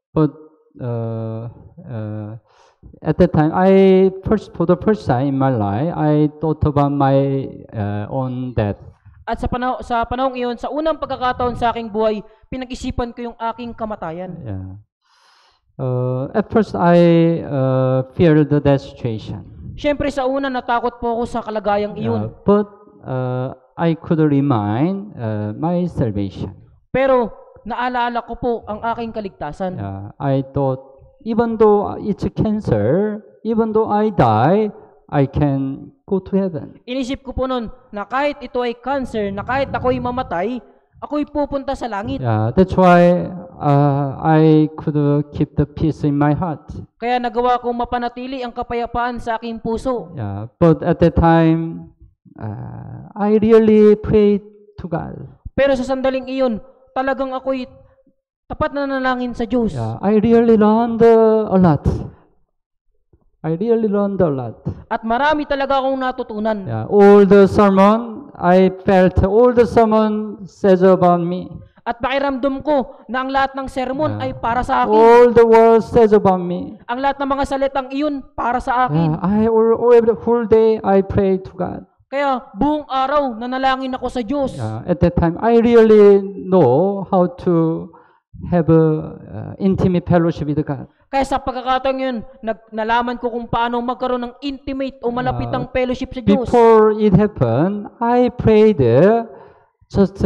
But at that time, for the first time in my life, I thought about my own death. At sa panahong iyon, sa unang pagkakataon sa aking buhay, pinag-isipan ko yung aking kamatayan. Yeah. At first, I feared the death situation. Siyempre, sa una, natakot po ako sa kalagayang iyon. But I could remind my salvation. Pero, naalaala ko po ang aking kaligtasan. I thought, even though it's a cancer, even though I die, I can go to heaven. Inisip ko po noon na kahit ito ay cancer, na kahit ako'y mamatay, ako'y pupunta sa langit. That's why I could keep the peace in my heart. Kaya nagawa kong mapanatili ang kapayapaan sa aking puso. But at that time, I really prayed to God. Pero sa sandaling iyon, talagang ako'y tapat na nanalangin sa Diyos. I really learned a lot. At marami talaga akong natutunan. All the sermon, I felt all the sermon says about me. At pakiramdam ko na ang lahat ng sermon ay para sa akin. All the words says about me. Ang lahat ng mga salitang iyon para sa akin. Every whole day I pray to God. Kaya buong araw nanalangin ako sa Diyos. At that time, I really know how to have a intimate fellowship with God. Kaya sa pagkakataon yun, nalaman ko kung paano magkaroon ng intimate o malapitang fellowship sa Diyos. Before it happened, I prayed just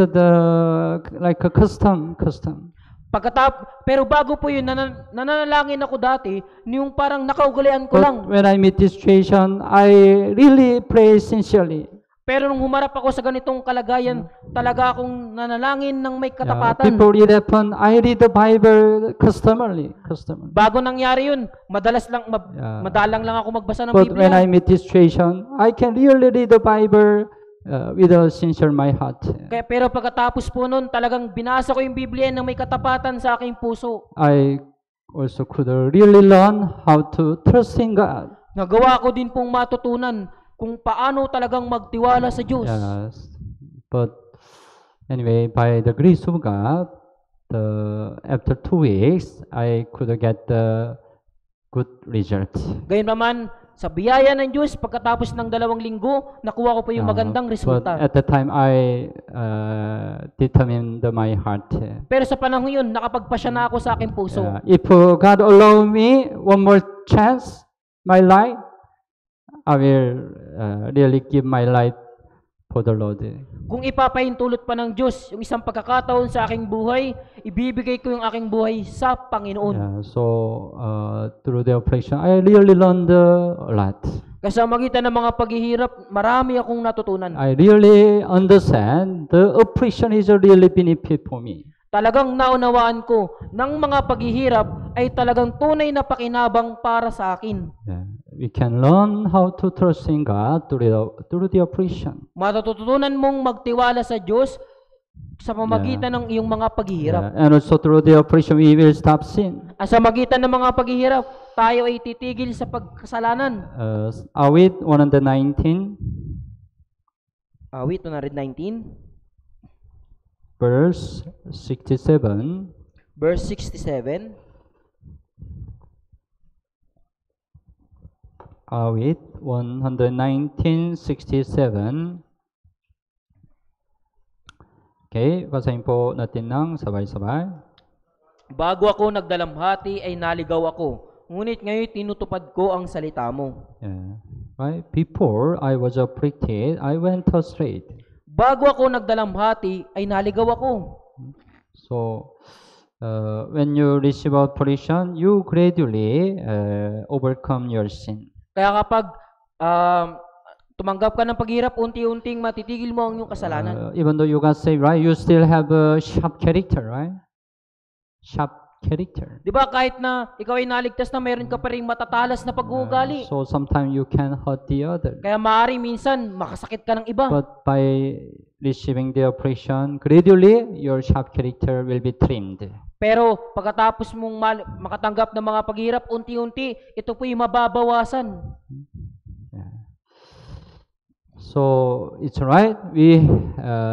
like a custom. Pero bago po yun, nananalangin ako dati, yung parang nakaugalian ko lang. When I meet this situation, I really pray sincerely. Pero nung humarap ako sa ganitong kalagayan, talaga akong nanalangin ng may katapatan. Before it happened, I read the Bible customarily. Bago nangyari yun, madalang lang ako magbasa ng Biblia. But when I Biblia. meet this situation, I can really read the Bible with a sincere my heart. Pero pagkatapos po nun, talagang binasa ko yung Biblia ng may katapatan sa aking puso. I also could really learn how to trust in God. Nagawa ko din pong matutunan kung paano talagang magtiwala sa Diyos. Yes. But anyway, by the grace of God, after 2 weeks, I could get the good result. Gayun naman, sa biyaya ng Diyos, pagkatapos ng 2 linggo, nakuha ko po yung magandang resulta. But at the time, I determined my heart. Pero sa panahon yun, nakapagpasya na ako sa aking puso. If God allow me one more chance, my life, I will really give my life for the Lord. Kung ipapahintulot pa ng Diyos yung isang pagkakataon sa aking buhay, ibibigay ko yung aking buhay sa Panginoon. Yeah, so through the affliction, I really learned a lot. Kasi sa magitan ng mga paghihirap, marami akong natutunan. I really understand the affliction is a really benefit for me. Talagang naunawaan ko ng mga paghihirap ay talagang tunay na pakinabang para sa akin. Yeah. We can learn how to trust in God through the affliction. Matututunan mong magtiwala sa Diyos sa pamagitan ng iyong mga paghihirap. Yeah. And also through the affliction, we will stop sin. Sa magitan ng mga paghihirap, tayo ay titigil sa pagkasalanan. Awit 119, Awit 119, verse 67. verse 67. Awit 119:67. Okay, basahin po natin ng sabay-sabay. Bago ako nagdalamhati ay naligaw ako, ngunit ngayon tinutupad ko ang salita mo. Yeah. Right? Before I was afflicted, I went astray. Bago ako nagdalamhati ay naligaw ako. So, when you receive affliction, you gradually overcome your sin. Kaya kapag tumanggap ka ng paghirap, unti-unting matitigil mo ang iyong kasalanan. Even though you got saved, right? You still have a sharp character, right? Sharp character. Di ba kahit na ikaw ay naligtas na, mayroon ka pa rin matatalas na pag-uugali. So sometimes you can hurt the other. Kaya maaari minsan makasakit ka ng iba. But by receiving the affliction, gradually your sharp character will be trimmed. Pero pagkatapos mong makatanggap ng mga paghirap, unti-unti, ito po'y mababawasan. Yeah. So it's right.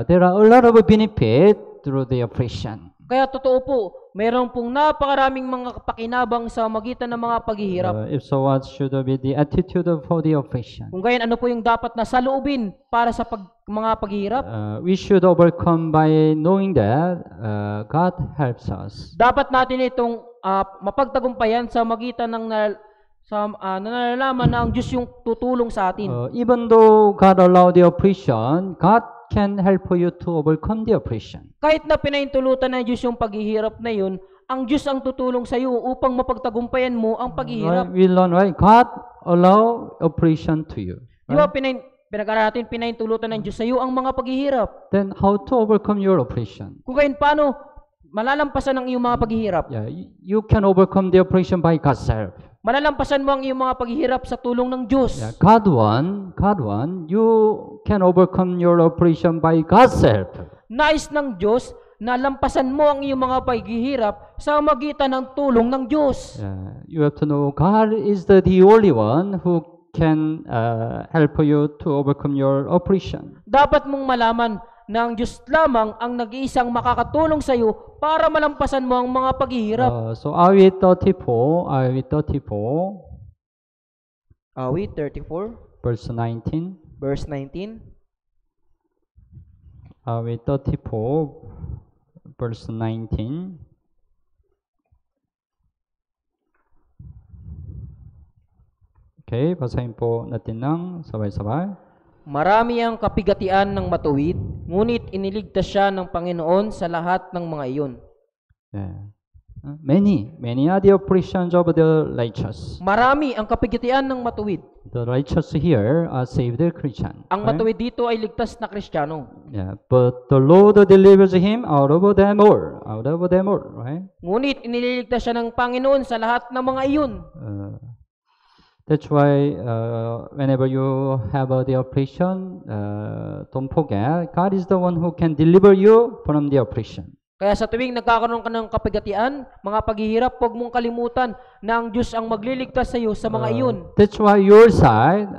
There are a lot of benefit through the affliction. Kaya totoo po, mayroon pong napakaraming mga pakinabang sa magitan ng mga paghihirap. If so, what should be the attitude for the affliction? Kung gayon, ano po yung dapat na saloobin para sa mga paghihirap? We should overcome by knowing that God helps us. Dapat natin itong mapagtagumpayan sa magitan ng nalalaman na ang Diyos yung tutulong sa atin. Even though God allowed the affliction, God can help you to overcome the affliction. Kahit na pinaintulutan ng Diyos yung paghihirap na yun, ang Diyos ang tutulong sa iyo upang mapagtagumpayan mo ang paghihirap. Right? We learn, right? God allow affliction to you. Di ba pinag-aralan natin, pinaintulutan ng Diyos sa iyo ang mga paghihirap. Then how to overcome your affliction? Kung gayon, paano malalampasan ang iyong mga paghihirap? Yeah, you can overcome the affliction by God's help. Malalampasan mo ang iyong mga paghihirap sa tulong ng Diyos. Yeah, God won, you can overcome your affliction by God's help. Nais ng Diyos na lampasan mo ang iyong mga paghihirap sa magitan ng tulong ng Diyos. Yeah, you have to know God is the only one who can help you to overcome your affliction. Dapat mong malaman na ang Diyos lamang ang nag-iisang makakatulong sa iyo para malampasan mo ang mga paghihirap. So awit 34, Awit 34, verse 19. verse 19. Awit 34, verse 19. Okay, basahin po natin ng sabay-sabay. Marami ang kapigatian ng matuwid, ngunit iniligtas siya ng Panginoon sa lahat ng mga iyon. Yeah. Many are the afflictions of the righteous. Marami ang kapigatian ng matuwid. The righteous here are saved Christian. Ang matuwid dito ay ligtas na Kristiyano. Yeah, but the Lord delivers him out of them all. Right? Ngunit iniligtas siya ng Panginoon sa lahat ng mga iyon. That's why whenever you have the affliction, don't forget, God is the one who can deliver you from the affliction. Kaya sa tuwing nagkakaroon ka ng kapigatian, mga paghihirap, huwag mong kalimutan na ang Diyos ang magliligtas sa iyo sa mga iyon. That's why your side,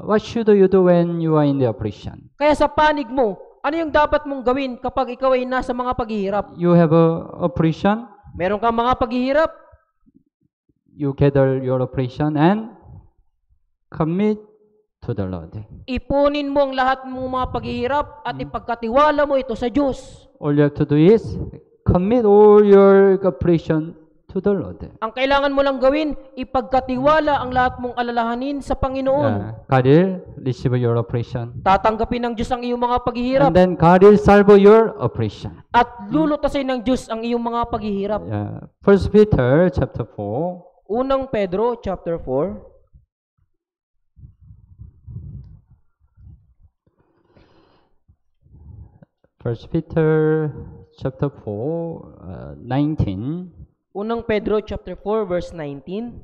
what should you do when you are in the affliction? Kaya sa panig mo, ano yung dapat mong gawin kapag ikaw ay nasa mga paghihirap? You have a affliction, Meron kang mga paghihirap, you gather your affliction and commit to the Lord. ipunin mo ang lahat mong mga paghihirap at ipagkatiwala mo ito sa Diyos. All you have to do is commit all your affliction to the Lord. Ang kailangan mo lang gawin, ipagkatiwala ang lahat mong alalahanin sa Panginoon. God will receive your operation. Tatanggapin ng Diyos ang iyong mga paghihirap. And then God will solve your operation. At lulutasin ng Diyos ang iyong mga paghihirap. 1 Peter chapter 4. Unang Pedro chapter 4. 1 Peter chapter 4, 19. Unang Pedro chapter 4 verse 19.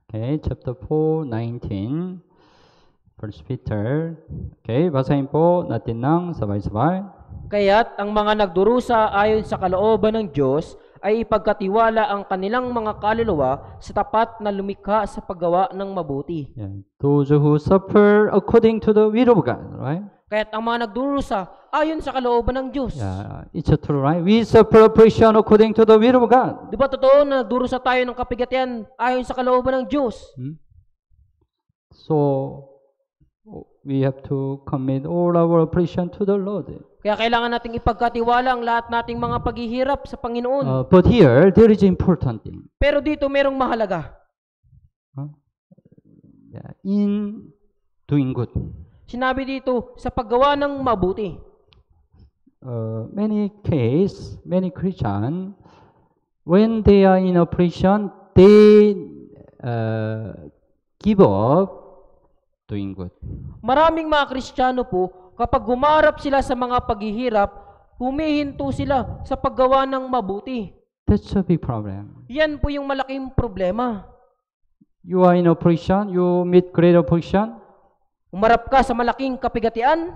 Okay, chapter 4, 19. 1 Peter. Okay, basahin po natin ng sabay-sabay. Kaya't ang mga nagdurusa ayon sa kalooban ng Diyos ay ipagkatiwala ang kanilang mga kaluluwa sa tapat na lumikha sa paggawa ng mabuti. Those who suffer according to the will of God, right? Kaya't ang mga nagdurusa ayon sa kalooban ng Diyos. It's true, right? We suffer oppression according to the will of God. Di ba totoo na nagdurusa tayo ng kapigatian ayon sa kalooban ng Diyos? So, we have to commit all our oppression to the Lord. Kaya kailangan nating ipagkatiwala ang lahat nating mga paghihirap sa Panginoon. But here, there is important thing. Pero dito merong mahalaga. In doing good. Sinabi dito, sa paggawa ng mabuti. Many Christian, when they are in oppression, they give up doing good. Maraming mga Kristiyano po, kapag gumarap sila sa mga paghihirap, humihinto sila sa paggawa ng mabuti. That's a big problem. Yan po yung malaking problema. You are in oppression, you meet great oppression. Umarap ka sa malaking kapigatian,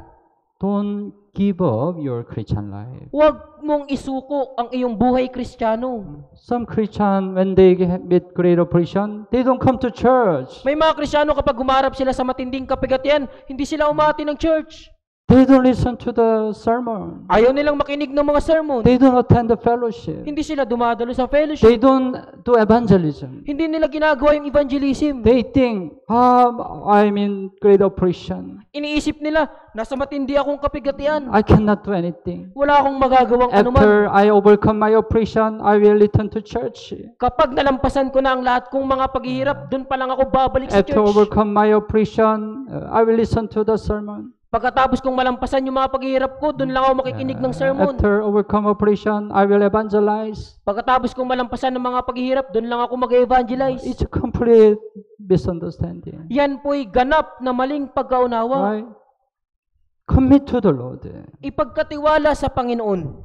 don't give up your Christian life. huwag mong isuko ang iyong buhay Kristiyano. Some Christian, when they meet great oppression, they don't come to church. May mga Kristiyano kapag gumarap sila sa matinding kapigatian, hindi sila umati ng church. They don't listen to the sermon. Ayaw nilang makinig ng mga sermon. They don't attend the fellowship. Hindi sila dumadalo sa fellowship. They don't do evangelism. Hindi nila ginagawa yung evangelism. They think, I'm in great oppression. Iniisip nila, nasa matindi akong kapigatian. I cannot do anything. Wala akong magagawang anuman. After I overcome my oppression, I will return to church. Kapag nalampasan ko na ang lahat kong mga paghihirap, doon pa lang ako babalik sa After church. overcome my oppression, I will listen to the sermon. Pagkatapos kong malampasan yung mga paghihirap ko, doon lang ako makikinig ng sermon. After overcome oppression, I will evangelize. Pagkatapos kong malampasan ng mga paghihirap, doon lang ako mag-evangelize. It's a complete misunderstanding. Yan po'y ganap na maling pagkaunawa. Right? Commit to the Lord. Ipagkatiwala sa Panginoon.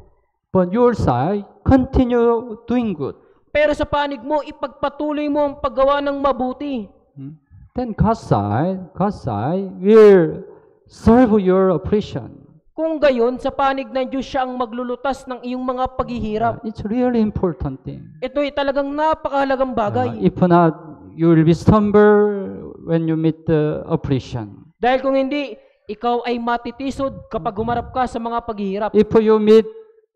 But your side, continue doing good. Pero sa panig mo, ipagpatuloy mo ang paggawa ng mabuti. Then God's side will serve your oppression. Kung gayon, sa panig ng Diyos siya ang maglulutas ng iyong mga paghihirap. It's really important thing. Ito'y talagang napakahalagang bagay. If not, you will be stumble when you meet the oppression. Dahil kung hindi, ikaw ay matitisod kapag humarap ka sa mga paghihirap. If you meet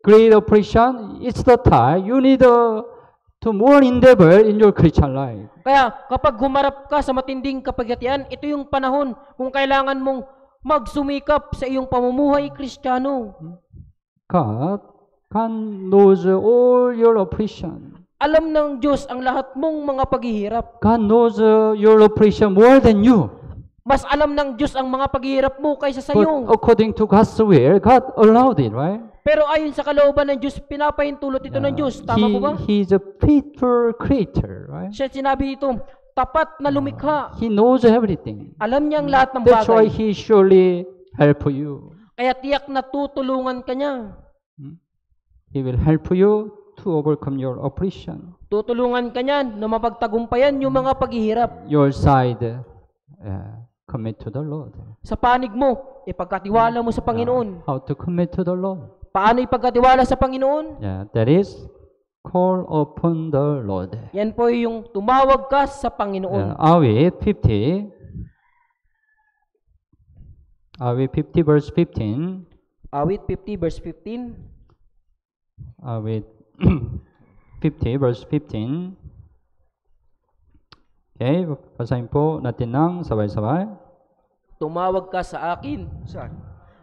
great oppression, it's the time you need to more endeavor in your Christian life. Kaya kapag humarap ka sa matinding kapigatian, ito yung panahon kung kailangan mong magsumikap sa iyong pamumuhay Kristiyano. God knows all your oppression. Alam ng Diyos ang lahat mong mga paghihirap. God knows your oppression more than you. Mas alam ng Diyos ang mga paghihirap mo kaysa sa But iyo. according to God's will, God allowed it, right? Pero ayon sa kalooban ng Diyos, pinapahintulot ito ng Diyos. Tama po ba? He is a faithful creator, right? Siya sinabi dito, tapat na lumikha. He knows everything. Alam niya ang lahat ng That's why bagay. He surely help you. Kaya tiyak na tutulungan ka niya. He will help you to overcome your oppression. Tutulungan ka niya na mapagtagumpayan yung mga paghihirap. Your side, commit to the Lord. Sa panig mo, ipagkatiwala mo sa Panginoon. How to commit to the Lord? Paano ipagkatiwala sa Panginoon? That is call upon the Lord. Yan po yung tumawag ka sa Panginoon. Awit 50 verse 15. Awit 50 verse 15. Awit 50 verse 15. Okay, basahin po natin ng sabay-sabay. Tumawag ka sa akin sa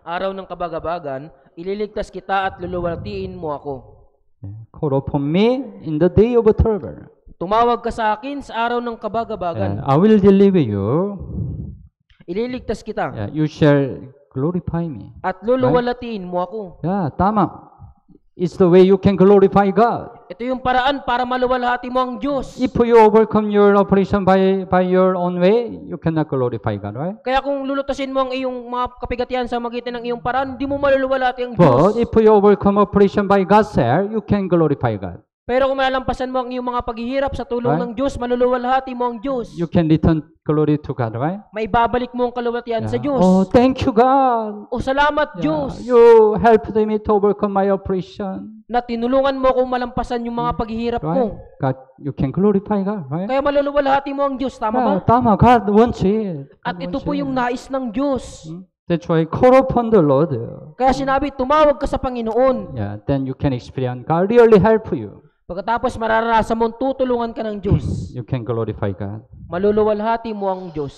araw ng kabagabagan, ililigtas kita at luluwalhatiin mo ako. call upon me in the day of trouble. Tumawag ka sa akin sa araw ng kabagabagan. I will deliver you. Ililigtas kita. You shall glorify me. At luluwalatiin mo ako. Tama. It's the way you can glorify God. Ito yung paraan para maluwalhati mo ang Diyos. If you overcome your oppression by your own way, you cannot glorify God, right? Kaya kung lulutasin mo ang iyong mga kapigatian sa magitan ng iyong paraan, hindi mo maluluwalhati ang But Diyos. if you overcome oppression by God's help, you can glorify God. Pero kung malalampasan mo ang iyong mga paghihirap sa tulong Right. ng Diyos, maluluwalhati mo ang Diyos. You can return glory to God, right? Maibabalik mo ang kaluwalhatian sa Diyos. Oh, thank you, God. O salamat Diyos You helped me to overcome my oppression. na tinulungan mo kung malampasan yung mga paghihirap Right? mo. God, you can glorify God, right? Kaya maluluwalhati mo ang Diyos, tama ba? Tama. God wants it. At God ito wants po it. yung nais ng Diyos. That's why call upon the Lord. Kaya sinabi, tumawag ka sa Panginoon. Then you can experience God really help you. Pagkatapos mararanasan mo, tutulungan ka ng Diyos. You can glorify God. Maluluwalhati mo ang Diyos.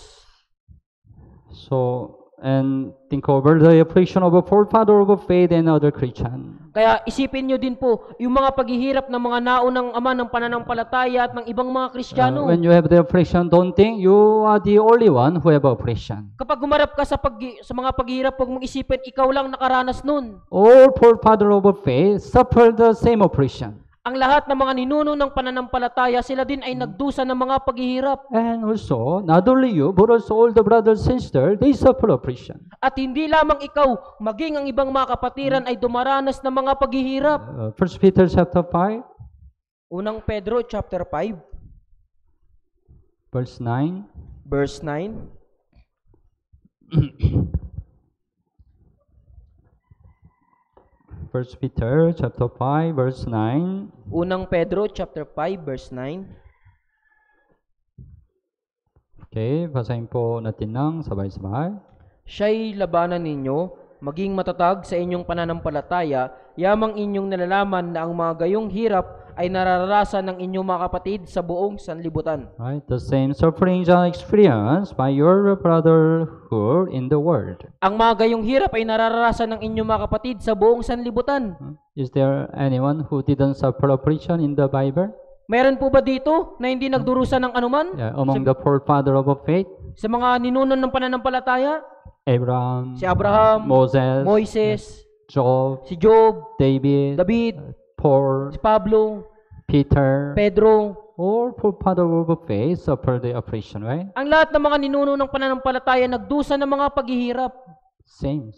So, and think over the affliction of a forefather of faith and other Christian. Kaya isipin nyo din po, yung mga paghihirap ng mga naunang ama ng pananampalataya at ng ibang mga Kristiyano. When you have the affliction, don't think you are the only one who have affliction. Kapag humarap ka sa mga paghihirap, huwag mong isipin, ikaw lang nakaranas nun. All forefather of faith suffer the same affliction. Ang lahat ng mga ninuno ng pananampalataya, sila din ay nagdusa ng mga paghihirap. And also, not only you, but also all the brothers and sisters, they suffer affliction. At hindi lamang ikaw, maging ang ibang mga kapatiran ay dumaranas ng mga paghihirap. 1 Peter chapter 5, Unang Pedro chapter 5, verse 9. verse 9. First Peter chapter 5, verse 9. Unang Pedro chapter 5, verse 9. Okay, basahin po natin ng sabay-sabay. Siya'y labanan ninyo, maging matatag sa inyong pananampalataya, yamang inyong nalalaman na ang mga gayong hirap ay nararanasan ng inyong mga kapatid sa buong sanlibutan. Right, the same sufferings are experienced by your brotherhood in the world. Ang mga gayong hirap ay nararanasan ng inyong mga kapatid sa buong sanlibutan. Is there anyone who didn't suffer affliction in the Bible? Meron po ba dito na hindi nagdurusa ng anuman? Among the forefather of faith, Sa mga ninuno ng pananampalataya? Abraham, Si Abraham, Moses, Moises, Job, si Job, David, David, Paul, si Pablo, Peter, Pedro. all forefather of faith suffer the affliction, right? Ang lahat ng mga ninuno ng pananampalataya nagdusa ng mga paghihirap. Same.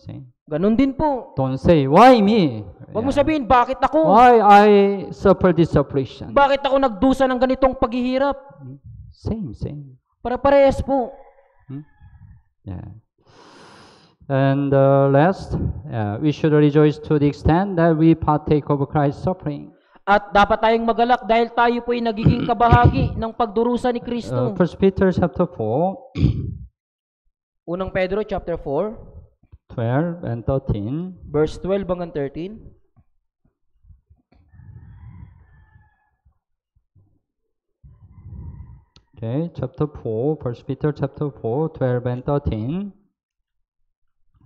Ganon din po. Don't say, why me? Huwag mo sabihin, bakit ako? Why I suffer this affliction? Bakit ako nagdusa ng ganitong paghihirap? Same. Para-parehas po. Yeah. And last, we should rejoice to the extent that we partake of Christ's suffering. At dapat tayong magalak dahil tayo po ay nagiging kabahagi ng pagdurusa ni Kristo. 1 Peter chapter 4, Unang Pedro chapter 4, 12 and 13. verse 12 hanggang 13. Okay, chapter 4, 1 Peter chapter 4, 12 and 13.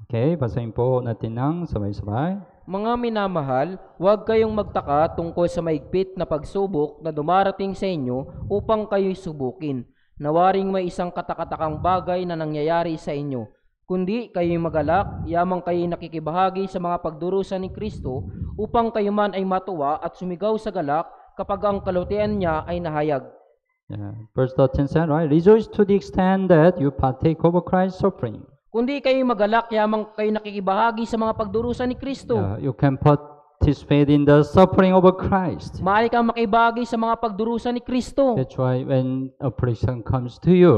Okay, basahin po natin ng sabay-sabay. Mga minamahal, huwag kayong magtaka tungkol sa maigpit na pagsubok na dumarating sa inyo upang kayo'y subukin. Nawaring may isang katakatakang bagay na nangyayari sa inyo. Kundi kayo'y magalak, yamang kayo'y nakikibahagi sa mga pagdurusa ni Kristo upang kayo man ay matuwa at sumigaw sa galak kapag ang kalutian niya ay nahayag. Yeah. Verse 13 said, right? Rejoice to the extent that you partake of Christ's suffering. Kundi kayo'y magalak, yamang kayo'y nakikibahagi sa mga pagdurusa ni Kristo. You can participate in the suffering of Christ. Maaari kang makibahagi sa mga pagdurusa ni Kristo. That's why when affliction comes to you,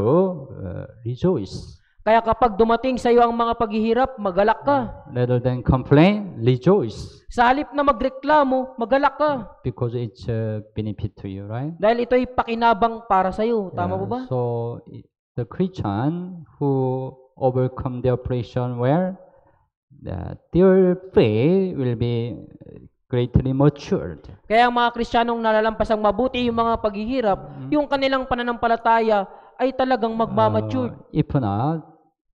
rejoice. Kaya kapag dumating sa iyo ang mga paghihirap, magalak ka. Rather than complain, rejoice. Sa halip na magreklamo, magalak ka. Because it's a benefit to you, right? Dahil ito'y pakinabang para sa iyo. Tama po ba? So, the Christian who overcome the affliction where their faith will be greatly matured. Kaya ang mga Kristiyanong nalalampasang mabuti yung mga paghihirap, yung kanilang pananampalataya ay talagang magmamature. If not,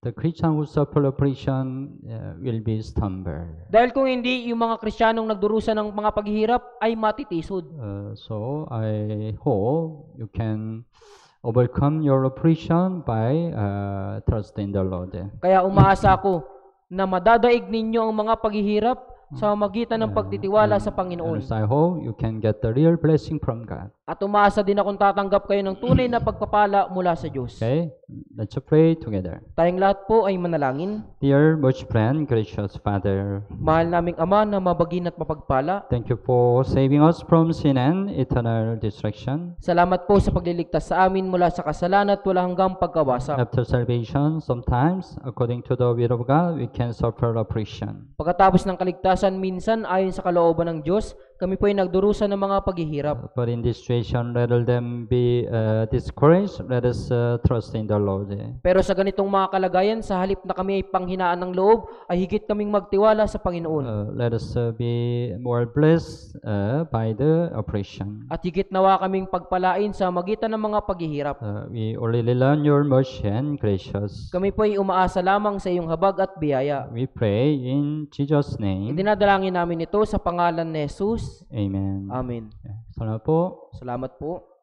the Christian who suffer oppression will be stumble. Dahil kung hindi, yung mga Kristiyanong nagdurusa ng mga paghihirap ay matitisod. So I hope you can overcome your oppression by trusting the Lord. Kaya umaasa ako na madadaig ninyo ang mga paghihirap sa magitan ng pagtitiwala sa Panginoon. And I hope you can get the real blessing from God. At umaasa din akong tatanggap kayo ng tunay na pagpapala mula sa Diyos. Okay, let's pray together. Tayong lahat po ay manalangin. Dear most friend, gracious Father, Mahal naming Ama na mabagin at mapagpala. thank you for saving us from sin and eternal destruction. Salamat po sa pagliligtas sa amin mula sa kasalanan at wala hanggang pagkawasak. After salvation, sometimes, according to the will of God, we can suffer oppression. Pagkatapos ng kaligtasan, minsan ayon sa kalooban ng Diyos, kami po ay nagdurusa ng mga paghihirap. But in this situation, rather than be discouraged, let us trust in the Lord. Pero sa ganitong mga kalagayan, sa halip na kami ay panghinaan ng loob, ay higit kaming magtiwala sa Panginoon. Let us be more blessed by the oppression. At higit nawa kaming pagpalain sa magitan ng mga paghihirap. We only learn your mercy and gracious. Kami po ay umaasa lamang sa iyong habag at biyaya. We pray in Jesus' name. Idinadalangin namin ito sa pangalan ni Jesus. Amen. Amen. Salamat po. Salamat po.